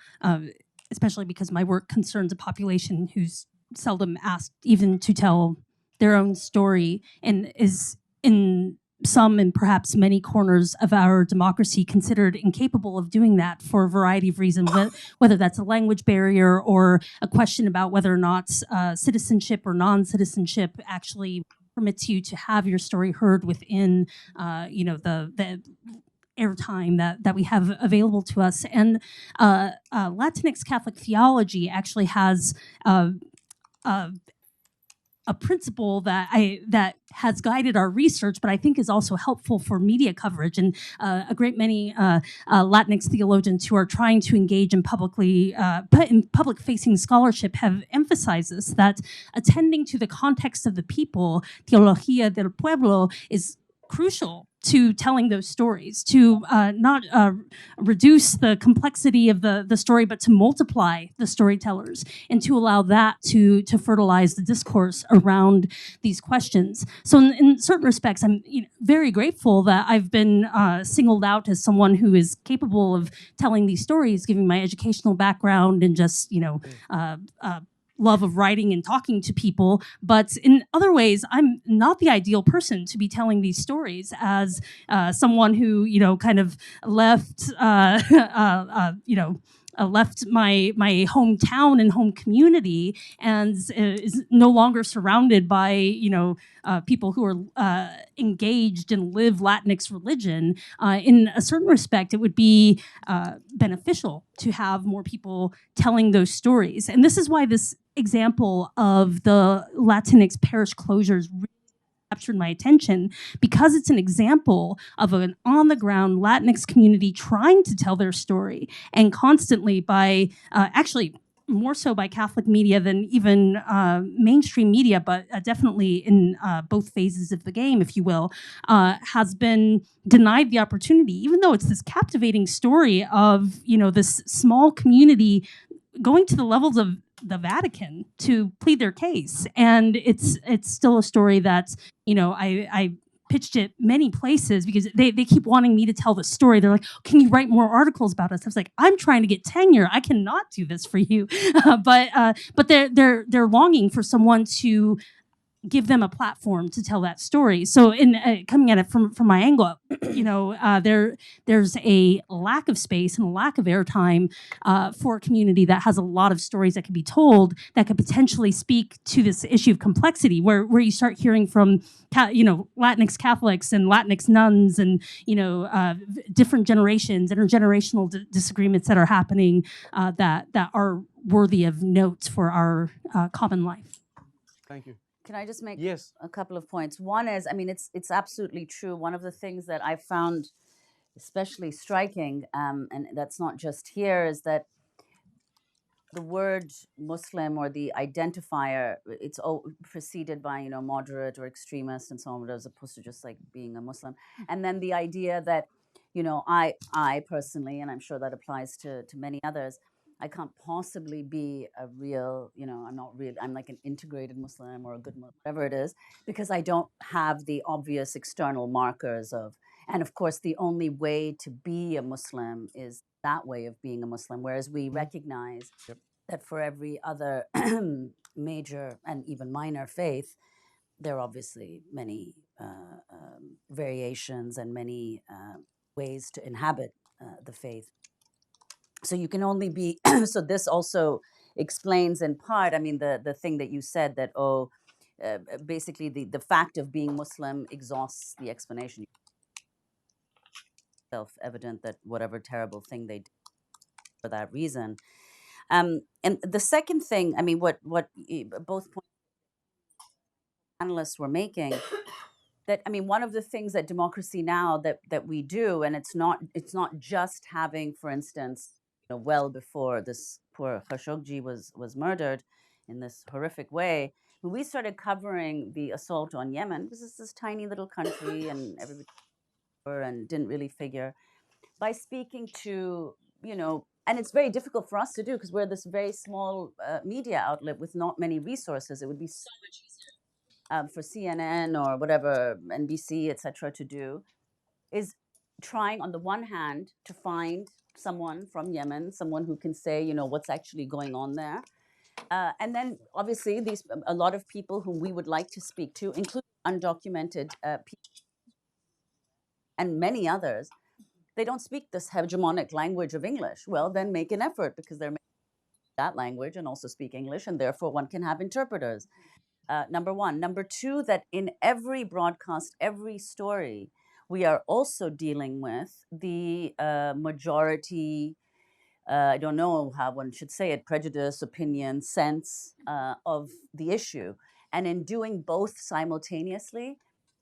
especially because my work concerns a population who's seldom asked even to tell their own story, and is in some and perhaps many corners of our democracy considered incapable of doing that for a variety of reasons, whether that's a language barrier or a question about whether or not citizenship or non-citizenship actually permits you to have your story heard within the airtime that we have available to us. And Latinx Catholic theology actually has a principle that has guided our research, but I think is also helpful for media coverage. And a great many Latinx theologians who are trying to engage in public-facing scholarship have emphasized this, that attending to the context of the people, teología del pueblo, is crucial to telling those stories, to not reduce the complexity of the story, but to multiply the storytellers and to allow that to fertilize the discourse around these questions. So in certain respects, I'm very grateful that I've been singled out as someone who is capable of telling these stories, given my educational background and just, love of writing and talking to people. But in other ways, I'm not the ideal person to be telling these stories as someone who, kind of left, left my hometown and home community and is no longer surrounded by, people who are engaged and live Latinx religion. In a certain respect, it would be beneficial to have more people telling those stories. And this is why this example of the Latinx parish closures really captured my attention, because it's an example of an on-the-ground Latinx community trying to tell their story, and constantly by, actually more so by Catholic media than even mainstream media, but definitely in both phases of the game, if you will, has been denied the opportunity, even though it's this captivating story of, this small community going to the levels of the Vatican to plead their case. And it's still a story that, I pitched it many places because they keep wanting me to tell the story. They're like, can you write more articles about us? I was like, I'm trying to get tenure. I cannot do this for you. But they're longing for someone to give them a platform to tell that story. So in coming at it from my angle, there's a lack of space and a lack of airtime for a community that has a lot of stories that can be told that could potentially speak to this issue of complexity, where you start hearing from Latinx Catholics and Latinx nuns and different generations, intergenerational disagreements that are happening that are worthy of note for our common life. Thank you. Can I just make Yes. a couple of points? One is, it's absolutely true. One of the things that I found especially striking, and that's not just here, is that the word Muslim, or the identifier, it's preceded by moderate or extremist and so on, as opposed to just like being a Muslim. And then the idea that I personally, and I'm sure that applies to many others, I can't possibly be a real, I'm like an integrated Muslim or a good Muslim, whatever it is, because I don't have the obvious external markers of, and of course, the only way to be a Muslim is that way of being a Muslim, whereas we recognize that for every other major and even minor faith, there are obviously many variations and many ways to inhabit the faith. So you can only be, so this also explains in part, the thing that you said that, basically the fact of being Muslim exhausts the explanation. Self-evident that whatever terrible thing they did for that reason. And the second thing, what both panelists were making, that one of the things that Democracy Now! that we do, and it's not just having, for instance, well before this poor Khashoggi was murdered in this horrific way, when we started covering the assault on Yemen, because it's this tiny little country and everybody and didn't really figure, by speaking to, and it's very difficult for us to do because we're this very small media outlet with not many resources. It would be so much easier for CNN or whatever, NBC, etc., to do, is trying on the one hand to find someone from Yemen, someone who can say, what's actually going on there. And then obviously a lot of people whom we would like to speak to, including undocumented people and many others, they don't speak this hegemonic language of English. Well, then make an effort, because they're that language and also speak English, and therefore one can have interpreters. Number one. Number two, that in every broadcast, every story, we are also dealing with the majority, I don't know how one should say it, prejudice, opinion, sense of the issue. And in doing both simultaneously,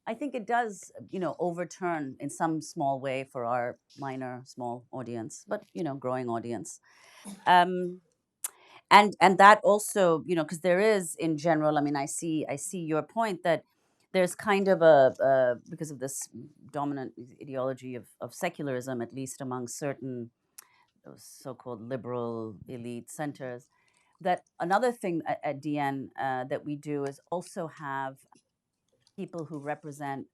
I think it does, overturn in some small way for our minor, small audience, but, growing audience. Um, and that also, because there is in general, I mean, I see your point that there's kind of because of this dominant ideology of secularism, at least among certain so-called liberal elite centers, that another thing at DN that we do is also have people who represent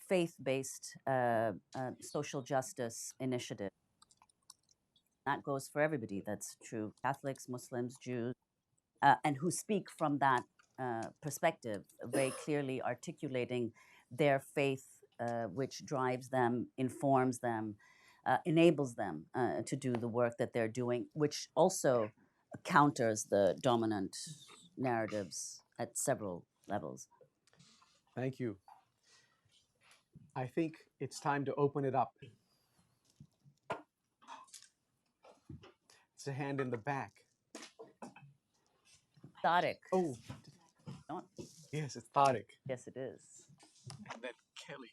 faith-based social justice initiatives. That goes for everybody. That's true. Catholics, Muslims, Jews, and who speak from that perspective, very clearly articulating their faith, which drives them, informs them, enables them to do the work that they're doing, which also counters the dominant narratives at several levels. Thank you. I think it's time to open it up. It's a hand in the back. Tariq. Oh, Not, yes, it's Tariq. yes, it is. And then Kelly.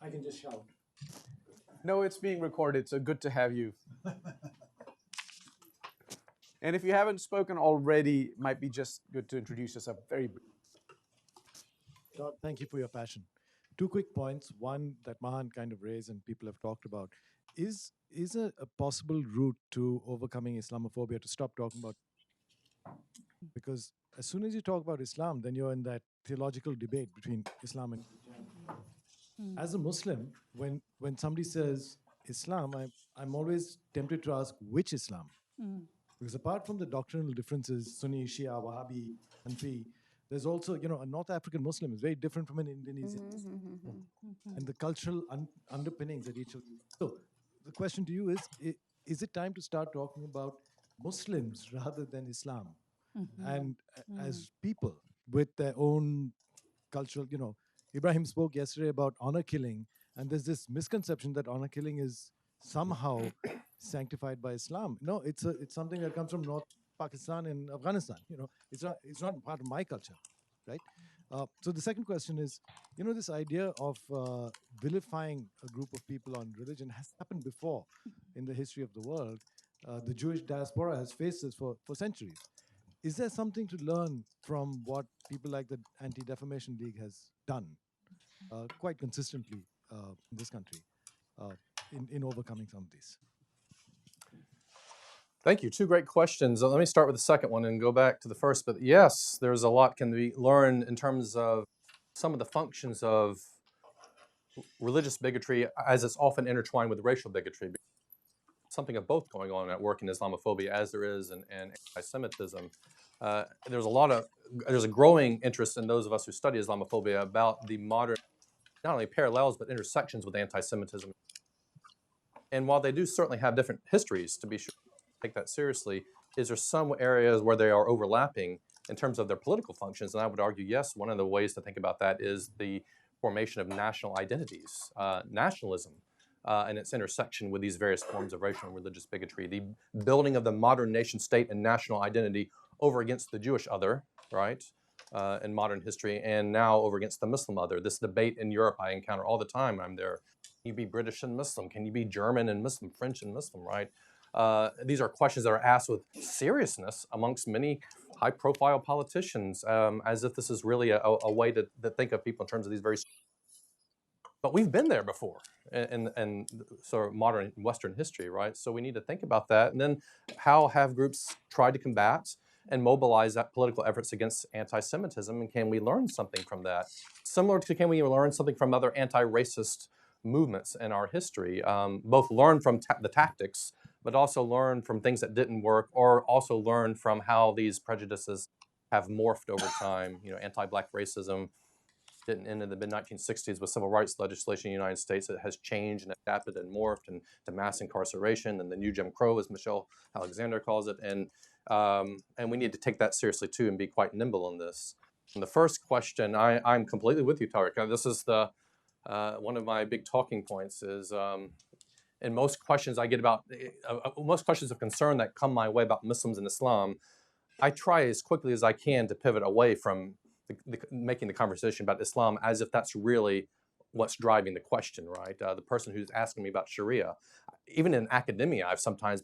I can just shout. No, it's being recorded, so good to have you. And if you haven't spoken already, it might be just good to introduce yourself very briefly. Todd, thank you for your passion. 2 quick points. One that Mahan kind of raised and people have talked about. Is a possible route to overcoming Islamophobia to stop talking about, because as soon as you talk about Islam, then you're in that theological debate between Islam and Christianity. As a Muslim, when somebody says Islam, I'm always tempted to ask which Islam. Because apart from the doctrinal differences, Sunni, Shia, Wahhabi, Hanfi, there's also, a North African Muslim is very different from an Indonesian Muslim. And the cultural underpinnings at each of these. So the question to you is it time to start talking about Muslims rather than Islam? And as people with their own cultural, Ibrahim spoke yesterday about honor killing, and there's this misconception that honor killing is somehow sanctified by Islam. No, it's something that comes from North Pakistan and Afghanistan. It's not part of my culture, right? So the second question is, this idea of vilifying a group of people on religion has happened before in the history of the world. The Jewish diaspora has faced this for centuries. Is there something to learn from what people like the Anti-Defamation League has done quite consistently in this country in overcoming some of these? Thank you. 2 great questions. Let me start with the second one and go back to the first. But yes, there's a lot can be learned in terms of some of the functions of religious bigotry, as it's often intertwined with racial bigotry. Something of both going on at work in Islamophobia, as there is in anti-Semitism. There's a growing interest in those of us who study Islamophobia about the modern, not only parallels, but intersections with anti-Semitism. And while they do certainly have different histories, to be sure, take that seriously, is there some areas where they are overlapping in terms of their political functions? And I would argue, yes, one of the ways to think about that is the formation of national identities, nationalism, and its intersection with these various forms of racial and religious bigotry, the building of the modern nation state and national identity over against the Jewish other, right, in modern history, and now over against the Muslim other. This debate in Europe I encounter all the time. I'm there. Can you be British and Muslim? Can you be German and Muslim, French and Muslim, right? These are questions that are asked with seriousness amongst many high-profile politicians, as if this is really a way to think of people in terms of these very. But we've been there before in sort of modern Western history, right? So we need to think about that. And then how have groups tried to combat and mobilize that political efforts against anti-Semitism? And can we learn something from that? Similar to, can we learn something from other anti-racist movements in our history? Both learn from the tactics, but also learn from things that didn't work, or also learn from how these prejudices have morphed over time. Anti-Black racism didn't end in the mid-1960s with civil rights legislation in the United States. It has changed and adapted and morphed into mass incarceration and the new Jim Crow, as Michelle Alexander calls it. And we need to take that seriously too and be quite nimble in this. And the first question, I'm completely with you, Tariq. This is one of my big talking points is, in most questions I get about, most questions of concern that come my way about Muslims and Islam, I try as quickly as I can to pivot away from making the conversation about Islam as if that's really what's driving the question, right? The person who's asking me about Sharia, even in academia, I've sometimes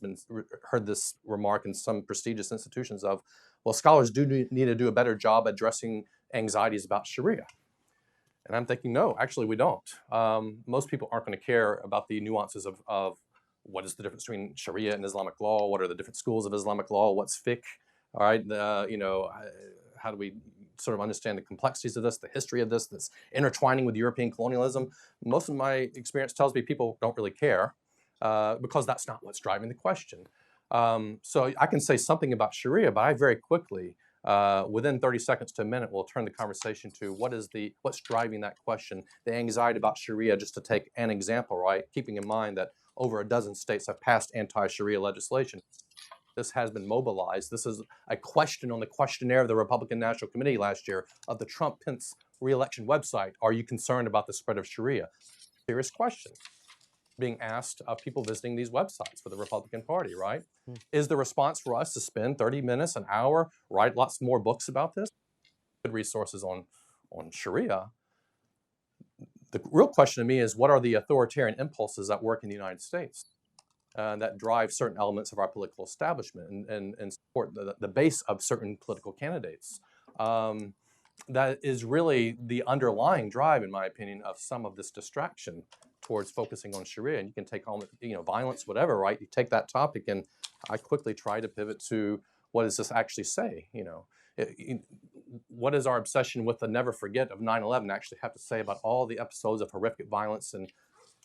heard this remark in some prestigious institutions of, well, scholars do need to do a better job addressing anxieties about Sharia. And I'm thinking, no, actually we don't. Most people aren't going to care about the nuances of what is the difference between Sharia and Islamic law, what are the different schools of Islamic law, what's fiqh, all right, how do we sort of understand the complexities of this, the history of this intertwining with European colonialism. Most of my experience tells me people don't really care because that's not what's driving the question. So I can say something about Sharia, but I very quickly, within 30 seconds to a minute, will turn the conversation to what's driving that question, the anxiety about Sharia, just to take an example, right? Keeping in mind that over a dozen states have passed anti-Sharia legislation. This has been mobilized. This is a question on the questionnaire of the Republican National Committee last year of the Trump-Pence re-election website. Are you concerned about the spread of Sharia? Serious question being asked of people visiting these websites for the Republican Party, right? Is the response for us to spend 30 minutes, an hour, write lots more books about this? Good resources on Sharia. The real question to me is, what are the authoritarian impulses that work in the United States that drive certain elements of our political establishment and support the base of certain political candidates? That is really the underlying drive, in my opinion, of some of this distraction towards focusing on Sharia. And you can take on, violence, whatever, right? You take that topic, and I quickly try to pivot to, what does this actually say? What does our obsession with the never forget of 9/11 actually have to say about all the episodes of horrific violence in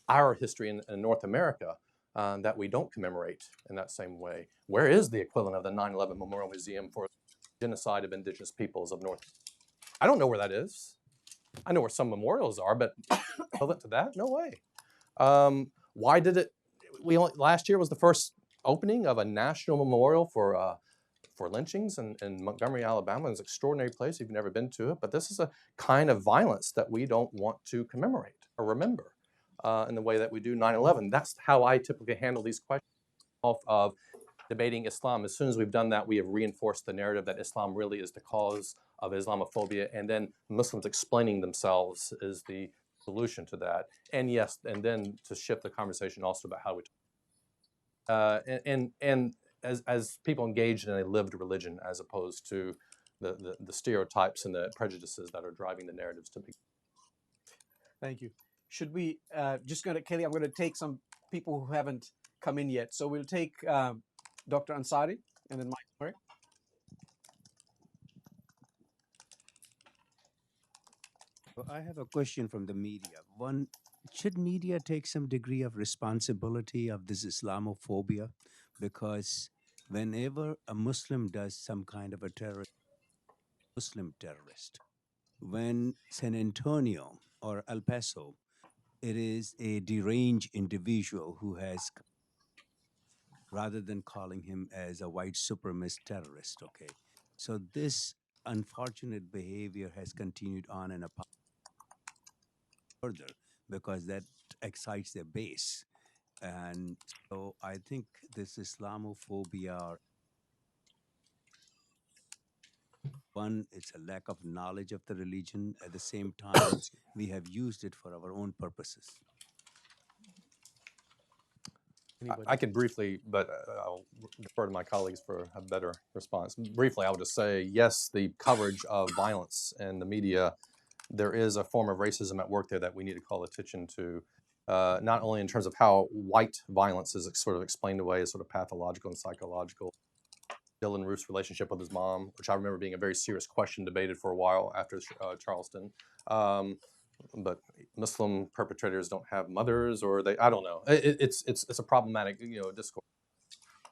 our history in North America that we don't commemorate in that same way? Where is the equivalent of the 9/11 Memorial Museum for genocide of indigenous peoples of North? I don't know where that is. I know where some memorials are, but equivalent to that? No way. Why did it? Last year was the first opening of a national memorial for lynchings in Montgomery, Alabama. It's an extraordinary place if you've never been to it. But this is a kind of violence that we don't want to commemorate or remember in the way that we do 9/11. That's how I typically handle these questions of debating Islam. As soon as we've done that, we have reinforced the narrative that Islam really is the cause of Islamophobia, and then Muslims explaining themselves is the solution to that. And yes, and then to shift the conversation also about how we and as people engaged in a lived religion as opposed to the stereotypes and the prejudices that are driving the narratives to be. Thank you. Should we Kelly, I'm going to take some people who haven't come in yet. So we'll take Dr. Ansari and then Mike. Sorry. Well, I have a question from the media. One, should media take some degree of responsibility of this Islamophobia? Because whenever a Muslim does some kind of a Muslim terrorist, when San Antonio or El Paso, it is a deranged individual who has, rather than calling him as a white supremacist terrorist, okay? So this unfortunate behavior has continued on and upon further because that excites their base. And so I think this Islamophobia, one, it's a lack of knowledge of the religion. At the same time, we have used it for our own purposes. I could briefly, but I'll defer to my colleagues for a better response. Briefly, I would just say, yes, the coverage of violence in the media, there is a form of racism at work there that we need to call attention to, not only in terms of how white violence is sort of explained away as sort of pathological and psychological. Dylan Roof's relationship with his mom, which I remember being a very serious question debated for a while after Charleston. But Muslim perpetrators don't have mothers, or I don't know. It's a problematic discourse.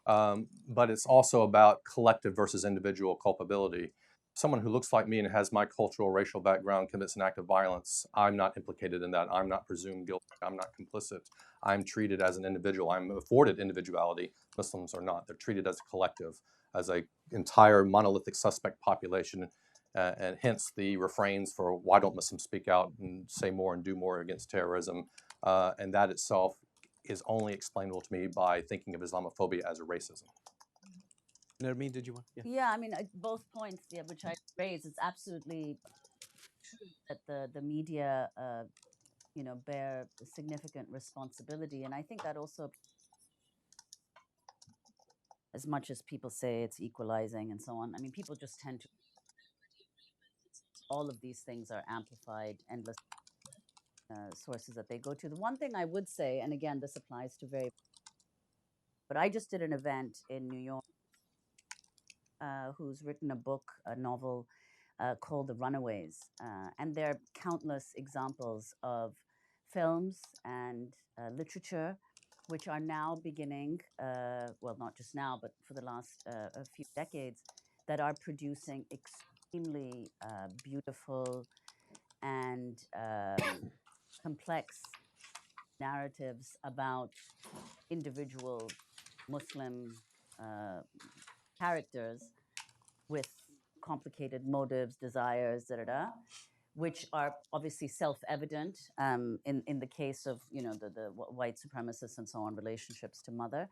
But it's also about collective versus individual culpability. Someone who looks like me and has my cultural racial background commits an act of violence, I'm not implicated in that. I'm not presumed guilty. I'm not complicit. I'm treated as an individual. I'm afforded individuality. Muslims are not. They're treated as a collective, as an entire monolithic suspect population. And hence the refrains for why don't Muslims speak out and say more and do more against terrorism. And that itself is only explainable to me by thinking of Islamophobia as a racism. Nermeen, did you want? Yeah. Yeah, I mean, both points, yeah, which I raised, it's absolutely true that the media, bear significant responsibility, and I think that also, as much as people say it's equalizing and so on, I mean, people just tend to all of these things are amplified, endless sources that they go to. The one thing I would say, and again, this applies to but I just did an event in New York. Who's written a novel called The Runaways. And there are countless examples of films and literature which are now beginning, well, not just now, but for the last a few decades, that are producing extremely beautiful and complex narratives about individual Muslim characters with complicated motives, desires, which are obviously self-evident in the case of the white supremacists and so on, relationships to mother,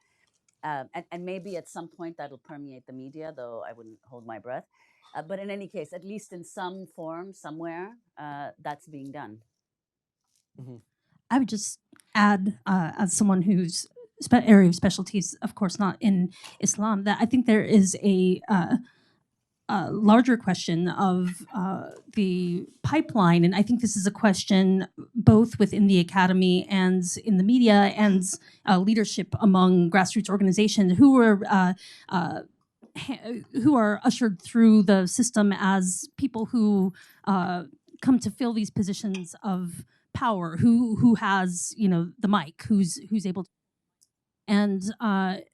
and maybe at some point that'll permeate the media, though I wouldn't hold my breath. But in any case, at least in some form, somewhere, that's being done. Mm-hmm. I would just add, as someone whose area of specialty is, of course, not in Islam, that I think there is a larger question of the pipeline. And I think this is a question both within the academy and in the media and leadership among grassroots organizations who are ushered through the system as people who come to fill these positions of power, who has the mic, who's able to. And when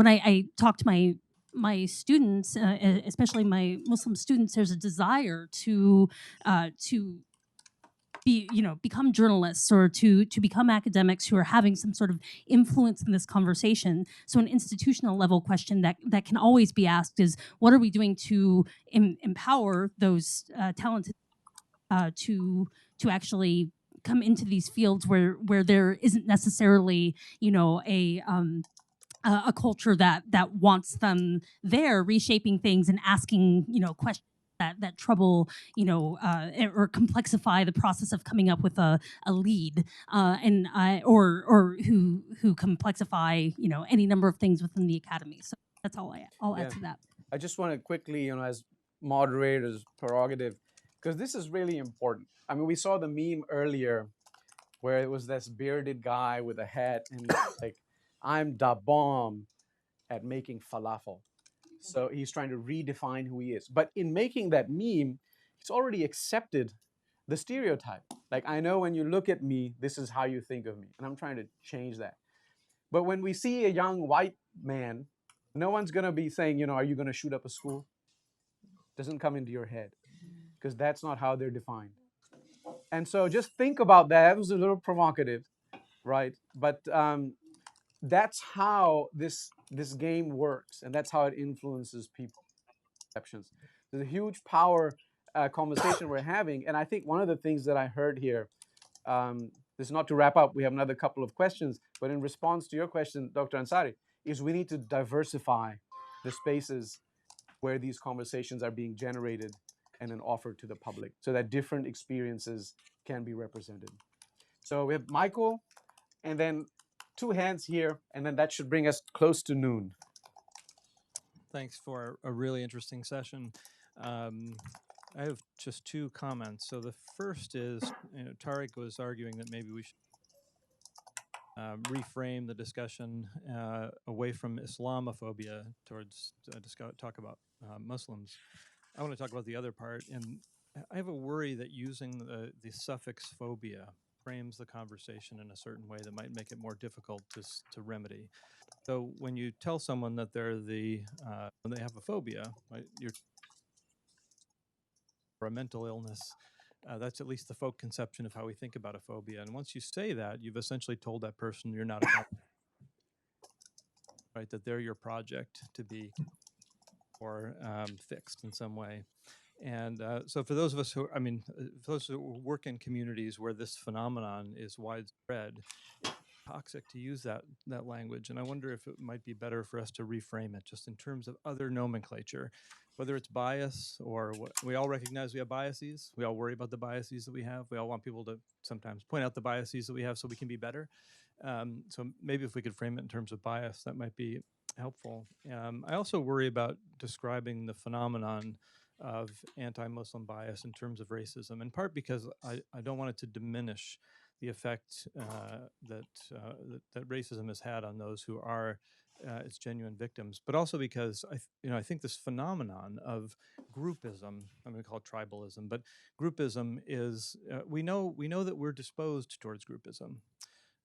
I talk to my students, especially my Muslim students, there's a desire to become journalists or to become academics who are having some sort of influence in this conversation. So an institutional level question that can always be asked is, what are we doing to empower those talented to actually come into these fields where there isn't necessarily a culture that wants them there, reshaping things and asking questions that trouble or complexify the process of coming up with a lead, or who complexify any number of things within the academy. So that's all I'll add to that. I just want to quickly, as moderator's prerogative, because this is really important. I mean, we saw the meme earlier where it was this bearded guy with a hat and like, I'm da bomb at making falafel. So he's trying to redefine who he is. But in making that meme, he's already accepted the stereotype. Like, I know when you look at me, this is how you think of me. And I'm trying to change that. But when we see a young white man, no one's going to be saying, are you going to shoot up a school? Doesn't come into your head, because that's not how they're defined. And so just think about that. It was a little provocative, right? But that's how this game works, and that's how it influences people's perceptions. There's a huge power conversation we're having, and I think one of the things that I heard here, this is not to wrap up, we have another couple of questions, but in response to your question, Dr. Ansari, is we need to diversify the spaces where these conversations are being generated and then offered to the public so that different experiences can be represented. So we have Michael, and then 2 hands here, and then that should bring us close to noon. Thanks for a really interesting session. I have just 2 comments. So the first is, Tariq was arguing that maybe we should reframe the discussion away from Islamophobia towards talk about Muslims. I want to talk about the other part, and I have a worry that using the suffix phobia frames the conversation in a certain way that might make it more difficult to remedy. So when you tell someone that they're when they have a phobia, right, or a mental illness, that's at least the folk conception of how we think about a phobia. And once you say that, you've essentially told that person you're not right, that they're your project to be or fixed in some way. And so for those of us for those who work in communities where this phenomenon is widespread, toxic to use that language, and I wonder if it might be better for us to reframe it just in terms of other nomenclature, whether it's bias or what. We all recognize we have biases. We all worry about the biases that we have. We all want people to sometimes point out the biases that we have so we can be better. So maybe if we could frame it in terms of bias, that might be helpful. I also worry about describing the phenomenon of anti-Muslim bias in terms of racism, in part because I don't want it to diminish the effect that racism has had on those who are its genuine victims, but also because I think this phenomenon of groupism, I'm going to call it tribalism, but groupism is we know that we're disposed towards groupism.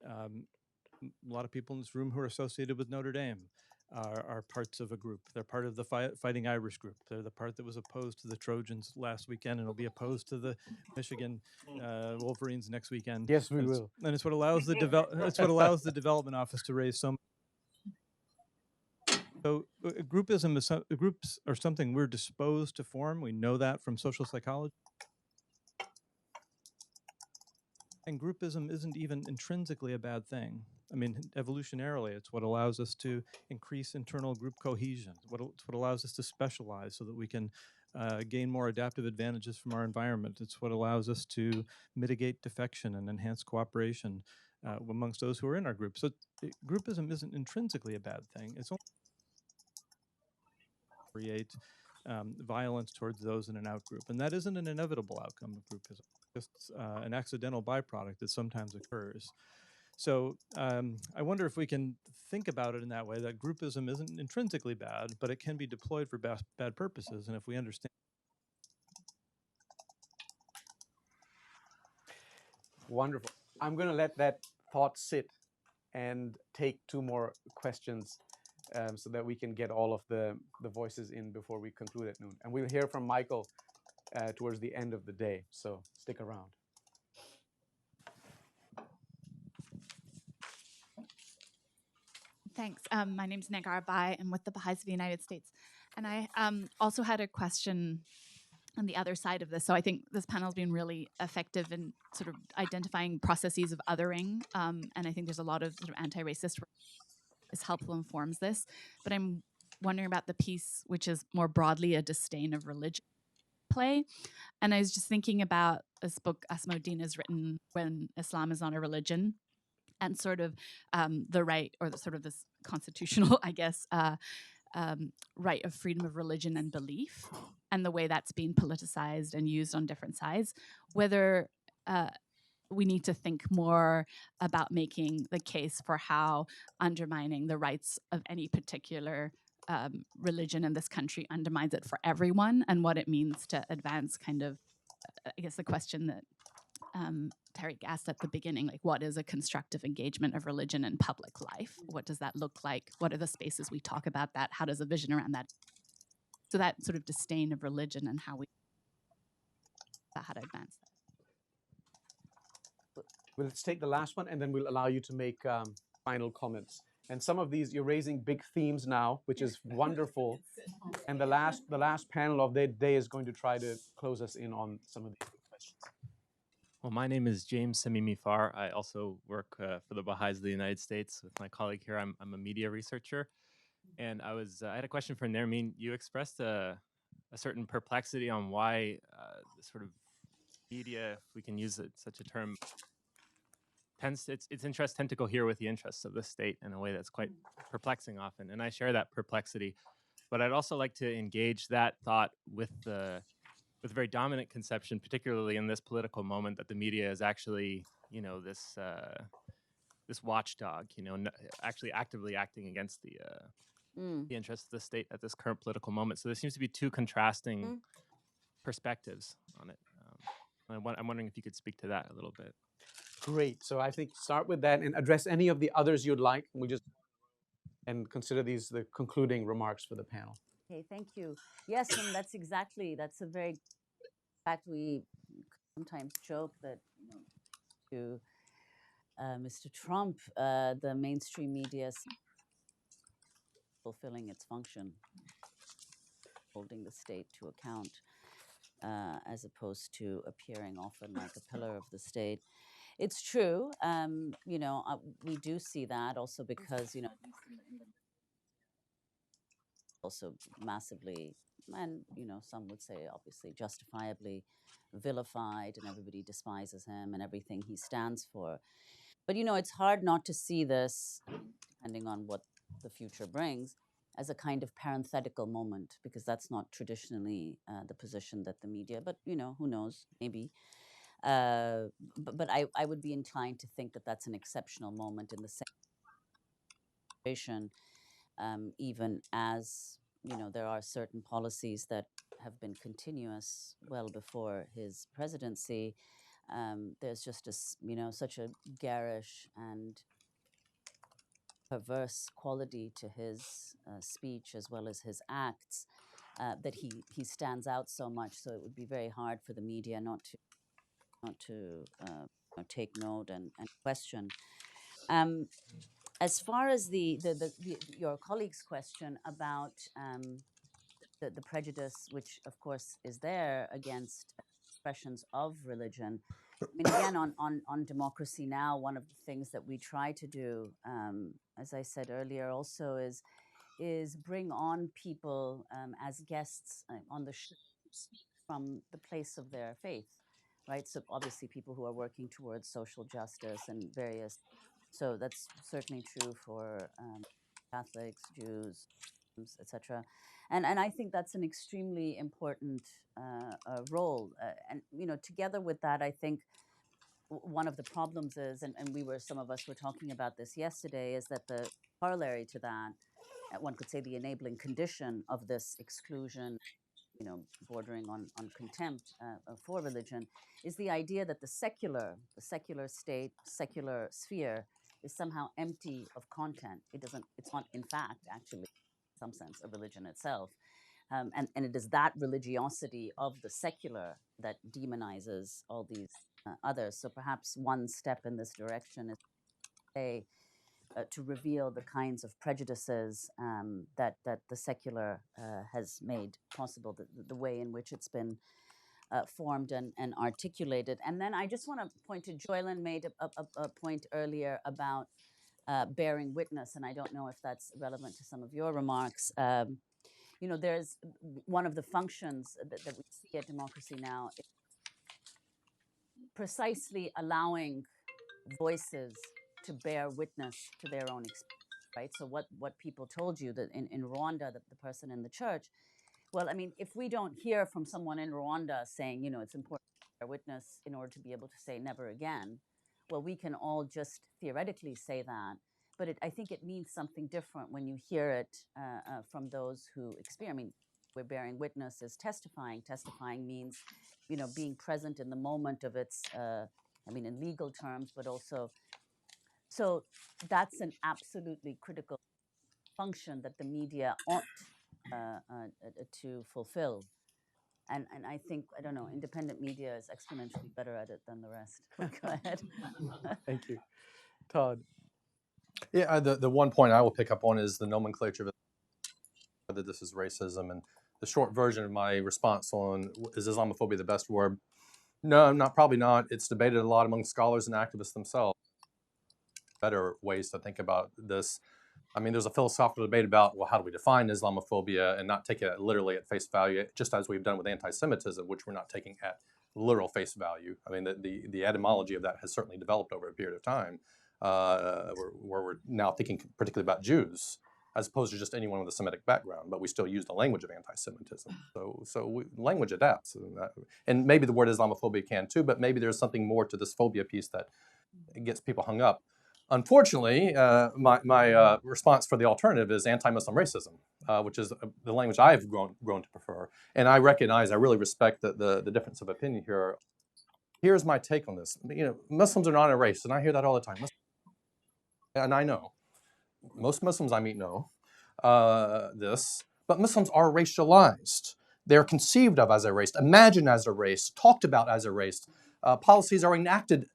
A lot of people in this room who are associated with Notre Dame are parts of a group. They're part of the Fighting Irish group. They're the part that was opposed to the Trojans last weekend and will be opposed to the Michigan Wolverines next weekend. Yes, we will. And it's what allows the it's what allows the development office to raise so. So groupism is groups are something we're disposed to form. We know that from social psychology. And groupism isn't even intrinsically a bad thing. I mean, evolutionarily, it's what allows us to increase internal group cohesion. It's what allows us to specialize so that we can gain more adaptive advantages from our environment. It's what allows us to mitigate defection and enhance cooperation amongst those who are in our group. So groupism isn't intrinsically a bad thing. It's only create violence towards those in an outgroup. And that isn't an inevitable outcome of groupism. It's just an accidental byproduct that sometimes occurs. So I wonder if we can think about it in that way, that groupism isn't intrinsically bad, but it can be deployed for bad purposes. And if we understand. Wonderful. I'm going to let that thought sit and take two more questions so that we can get all of the voices in before we conclude at noon. And we'll hear from Michael towards the end of the day. So stick around. Thanks. My name is Nagar Bai. I'm with the Baha'is of the United States. And I also had a question on the other side of this. So I think this panel has been really effective in sort of identifying processes of othering. And I think there's a lot of sort of anti-racist work is helpful, informs this. But I'm wondering about the piece, which is more broadly a disdain of religion play. And I was just thinking about this book Asmodeen has written, When Islam is Not a Religion, and sort of the right, or the sort of this constitutional, I guess, right of freedom of religion and belief, and the way that's been politicized and used on different sides, whether we need to think more about making the case for how undermining the rights of any particular religion in this country undermines it for everyone, and what it means to advance kind of, I guess, the question that Tariq asked at the beginning, like, what is a constructive engagement of religion in public life? What does that look like? What are the spaces we talk about that? How does a vision around that? So that sort of disdain of religion and how to advance that. Well, let's take the last one, and then we'll allow you to make final comments. And some of these, you're raising big themes now, which is wonderful. And the last panel of the day is going to try to close us in on some of these questions. Well, my name is James Samimi Farr. I also work for the Baha'is of the United States with my colleague here. I'm a media researcher. And I had a question for Nermeen. You expressed a certain perplexity on why the sort of media, if we can use such a term, its interests tend to cohere with the interests of the state in a way that's quite perplexing often. And I share that perplexity. But I'd also like to engage that thought with a very dominant conception, particularly in this political moment, that the media is actually, this watchdog, actually actively acting against the interests of the state at this current political moment. So there seems to be two contrasting perspectives on it. I'm wondering if you could speak to that a little bit. Great. So I think start with that and address any of the others you'd like. And we'll just consider these the concluding remarks for the panel. Okay, thank you. Yes, and that's a very, in fact, we sometimes joke that to Mr. Trump, the mainstream media is fulfilling its function, holding the state to account, as opposed to appearing often like a pillar of the state. It's true. We do see that also because, also massively, and, some would say obviously justifiably vilified, and everybody despises him and everything he stands for. But, it's hard not to see this, depending on what the future brings, as a kind of parenthetical moment, because that's not traditionally the position that the media, but, who knows, maybe. But I would be inclined to think that that's an exceptional moment in the situation, even as, there are certain policies that have been continuous well before his presidency. There's just such a garish and perverse quality to his speech as well as his acts, that he stands out so much. So it would be very hard for the media not to take note and question. As far as your colleague's question about the prejudice, which of course is there against expressions of religion. I mean, again, on Democracy Now!, one of the things that we try to do, as I said earlier, also is bring on people as guests on the show, speak from the place of their faith, right? So obviously, people who are working towards social justice and various. So that's certainly true for Catholics, Jews, etc. And I think that's an extremely important role. And together with that, I think one of the problems is, and some of us were talking about this yesterday, is that the corollary to that, one could say the enabling condition of this exclusion, bordering on contempt for religion, is the idea that the secular state, secular sphere, is somehow empty of content. It's not, in fact, actually, in some sense, a religion itself. And it is that religiosity of the secular that demonizes all these others. So perhaps one step in this direction is to reveal the kinds of prejudices that the secular has made possible, the way in which it's been formed and articulated. And then I just want to point to, Joylyn made a point earlier about bearing witness, and I don't know if that's relevant to some of your remarks. There's one of the functions that we see at Democracy Now! Is precisely allowing voices to bear witness to their own experience, right? So what people told you that in Rwanda, the person in the church, well, I mean, if we don't hear from someone in Rwanda saying, it's important to bear witness in order to be able to say never again, well, we can all just theoretically say that. But I think it means something different when you hear it from those who experience. I mean, we're bearing witness is testifying. Testifying means, being present in the moment of its, in legal terms, but also, so that's an absolutely critical function that the media ought to fulfill. And I think, I don't know, independent media is exponentially better at it than the rest. Go ahead. Thank you. Todd. Yeah, the one point I will pick up on is the nomenclature of whether this is racism. And the short version of my response on, is Islamophobia the best word? No, probably not. It's debated a lot among scholars and activists themselves. Better ways to think about this. I mean, there's a philosophical debate about, well, how do we define Islamophobia and not take it literally at face value, just as we've done with anti-Semitism, which we're not taking at literal face value. I mean, the etymology of that has certainly developed over a period of time, where we're now thinking particularly about Jews, as opposed to just anyone with a Semitic background, but we still use the language of anti-Semitism. So language adapts, and maybe the word Islamophobia can too, but maybe there's something more to this phobia piece that gets people hung up. Unfortunately, my response for the alternative is anti-Muslim racism, which is the language I've grown to prefer. And I really respect the difference of opinion here. Here's my take on this. Muslims are not a race, and I hear that all the time. And I know, most Muslims I meet know this, but Muslims are racialized. They're conceived of as a race, imagined as a race, talked about as a race. Policies are enacted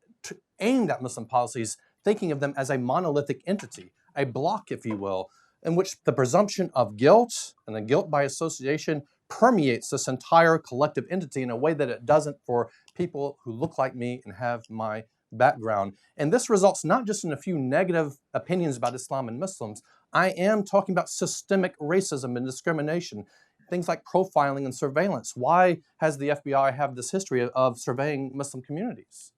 aimed at Muslim policies, thinking of them as a monolithic entity, a block, if you will, in which the presumption of guilt and the guilt by association permeates this entire collective entity in a way that it doesn't for people who look like me and have my background. And this results not just in a few negative opinions about Islam and Muslims. I am talking about systemic racism and discrimination, things like profiling and surveillance. Why has the FBI have this history of surveying Muslim communities?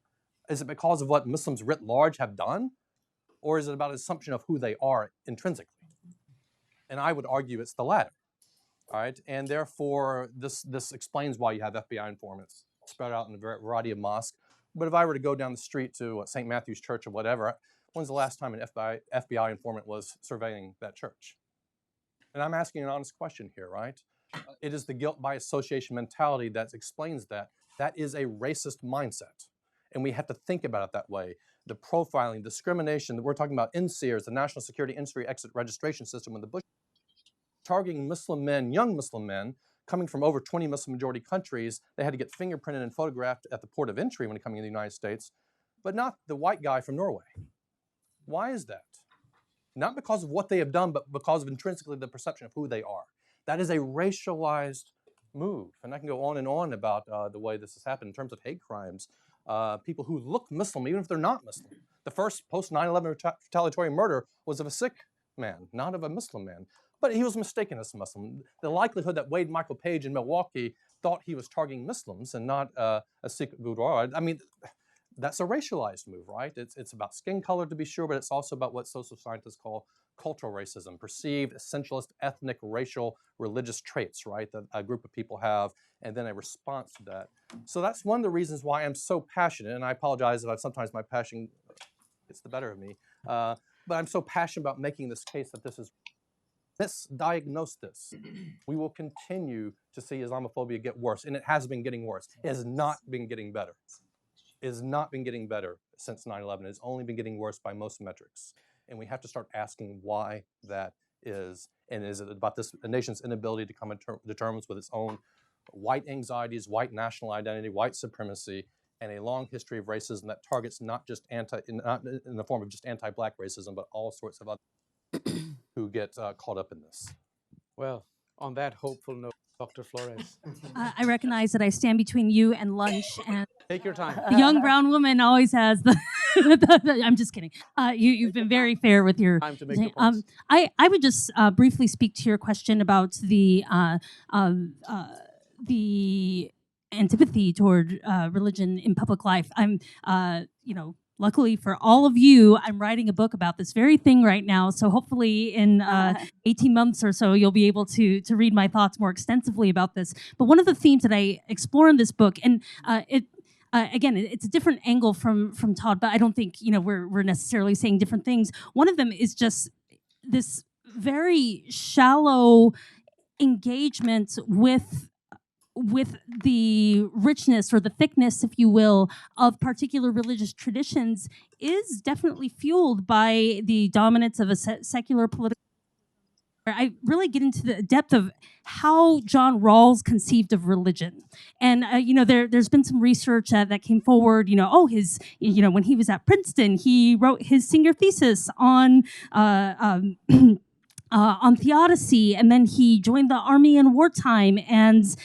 Is it because of what Muslims writ large have done? Or is it about an assumption of who they are intrinsically? And I would argue it's the latter. All right, and therefore this explains why you have FBI informants spread out in a variety of mosques. But if I were to go down the street to St. Matthew's Church or whatever, when's the last time an FBI informant was surveying that church? And I'm asking an honest question here, right? It is the guilt by association mentality that explains that. That is a racist mindset. And we have to think about it that way. The profiling, discrimination that we're talking about, NSEERS, the National Security Entry Exit Registration System, when the Bush targeting Muslim men, young Muslim men, coming from over 20 Muslim majority countries. They had to get fingerprinted and photographed at the port of entry when coming into the United States, but not the white guy from Norway. Why is that? Not because of what they have done, but because of intrinsically the perception of who they are. That is a racialized move. And I can go on and on about the way this has happened in terms of hate crimes. People who look Muslim, even if they're not Muslim. The first post 9/11 retaliatory murder was of a Sikh man, not of a Muslim man. But he was mistaken as a Muslim. The likelihood that Wade Michael Page in Milwaukee thought he was targeting Muslims and not a Sikh Gurdwara, I mean, that's a racialized move, right? It's about skin color to be sure, but it's also about what social scientists call cultural racism, perceived essentialist ethnic, racial, religious traits, right, that a group of people have, and then a response to that. So that's one of the reasons why I'm so passionate, and I apologize if sometimes my passion gets the better of me, but I'm so passionate about making this case that this is misdiagnose this. We will continue to see Islamophobia get worse, and it has been getting worse. It has not been getting better. It has not been getting better since 9/11. It's only been getting worse by most metrics. And we have to start asking why that is. And is it about a nation's inability to come to terms with its own white anxieties, white national identity, white supremacy, and a long history of racism that targets not in the form of just anti-black racism, but all sorts of other who get caught up in this. Well, on that hopeful note, Dr. Flores. I recognize that I stand between you and lunch, and Take your time. the young brown woman always has the. I'm just kidding. You've been very fair with your. Time to make your points. I would just briefly speak to your question about the antipathy toward religion in public life. Luckily for all of you, I'm writing a book about this very thing right now. So hopefully in 18 months or so, you'll be able to read my thoughts more extensively about this. But one of the themes that I explore in this book, and it's a different angle from Todd, but I don't think we're necessarily saying different things. One of them is just this very shallow engagement with the richness or the thickness, if you will, of particular religious traditions is definitely fueled by the dominance of a secular political. I really get into the depth of how John Rawls conceived of religion, and there's been some research that came forward. When he was at Princeton, he wrote his senior thesis on theodicy, and then he joined the army in wartime and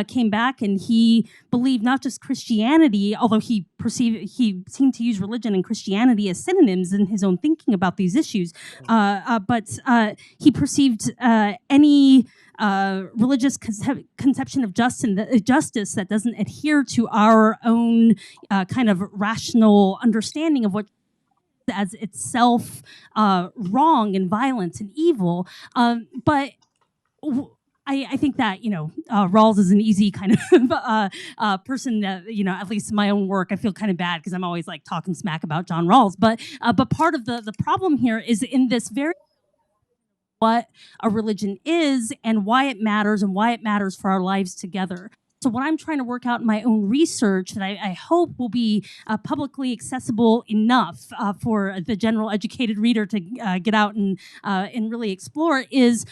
came back, and he believed not just Christianity, although he seemed to use religion and Christianity as synonyms in his own thinking about these issues, but he perceived any religious conception of justice that doesn't adhere to our own kind of rational understanding of what as itself wrong and violent and evil. But I think that, Rawls is an easy kind of person that, at least in my own work, I feel kind of bad because I'm always like talking smack about John Rawls. But part of the problem here is in this very what a religion is and why it matters for our lives together. So what I'm trying to work out in my own research that I hope will be publicly accessible enough for the general educated reader to get out and really explore is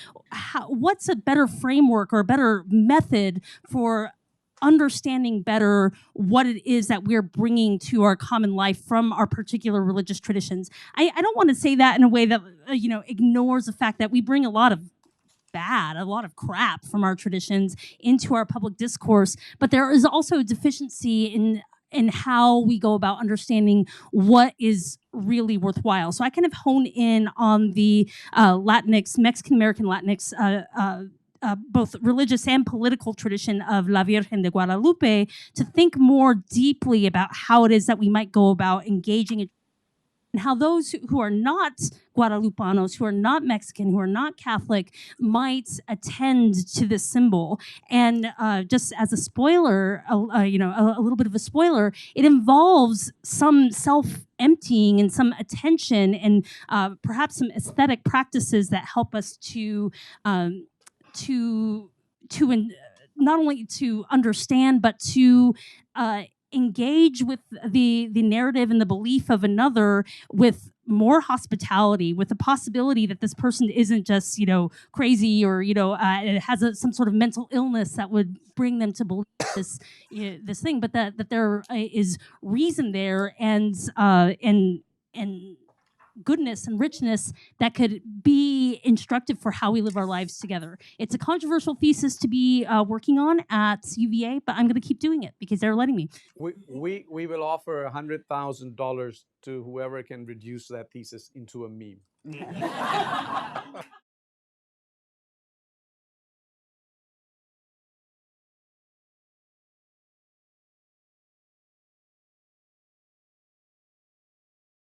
what's a better framework or a better method for understanding better what it is that we're bringing to our common life from our particular religious traditions. I don't want to say that in a way that ignores the fact that we bring a lot of crap from our traditions into our public discourse, but there is also a deficiency in in how we go about understanding what is really worthwhile. So I kind of hone in on the Latinx, Mexican American Latinx, both religious and political tradition of La Virgen de Guadalupe, to think more deeply about how it is that we might go about engaging in, and how those who are not Guadalupanos, who are not Mexican, who are not Catholic, might attend to this symbol. And just as a spoiler, a little bit of a spoiler, it involves some self-emptying and some attention and perhaps some aesthetic practices that help us to not only to understand, but to engage with the narrative and the belief of another with more hospitality, with the possibility that this person isn't just crazy or has some sort of mental illness that would bring them to believe this thing, but that there is reason there and goodness and richness that could be instructive for how we live our lives together. It's a controversial thesis to be working on at UVA, but I'm going to keep doing it because they're letting me. We will offer $100,000 to whoever can reduce that thesis into a meme.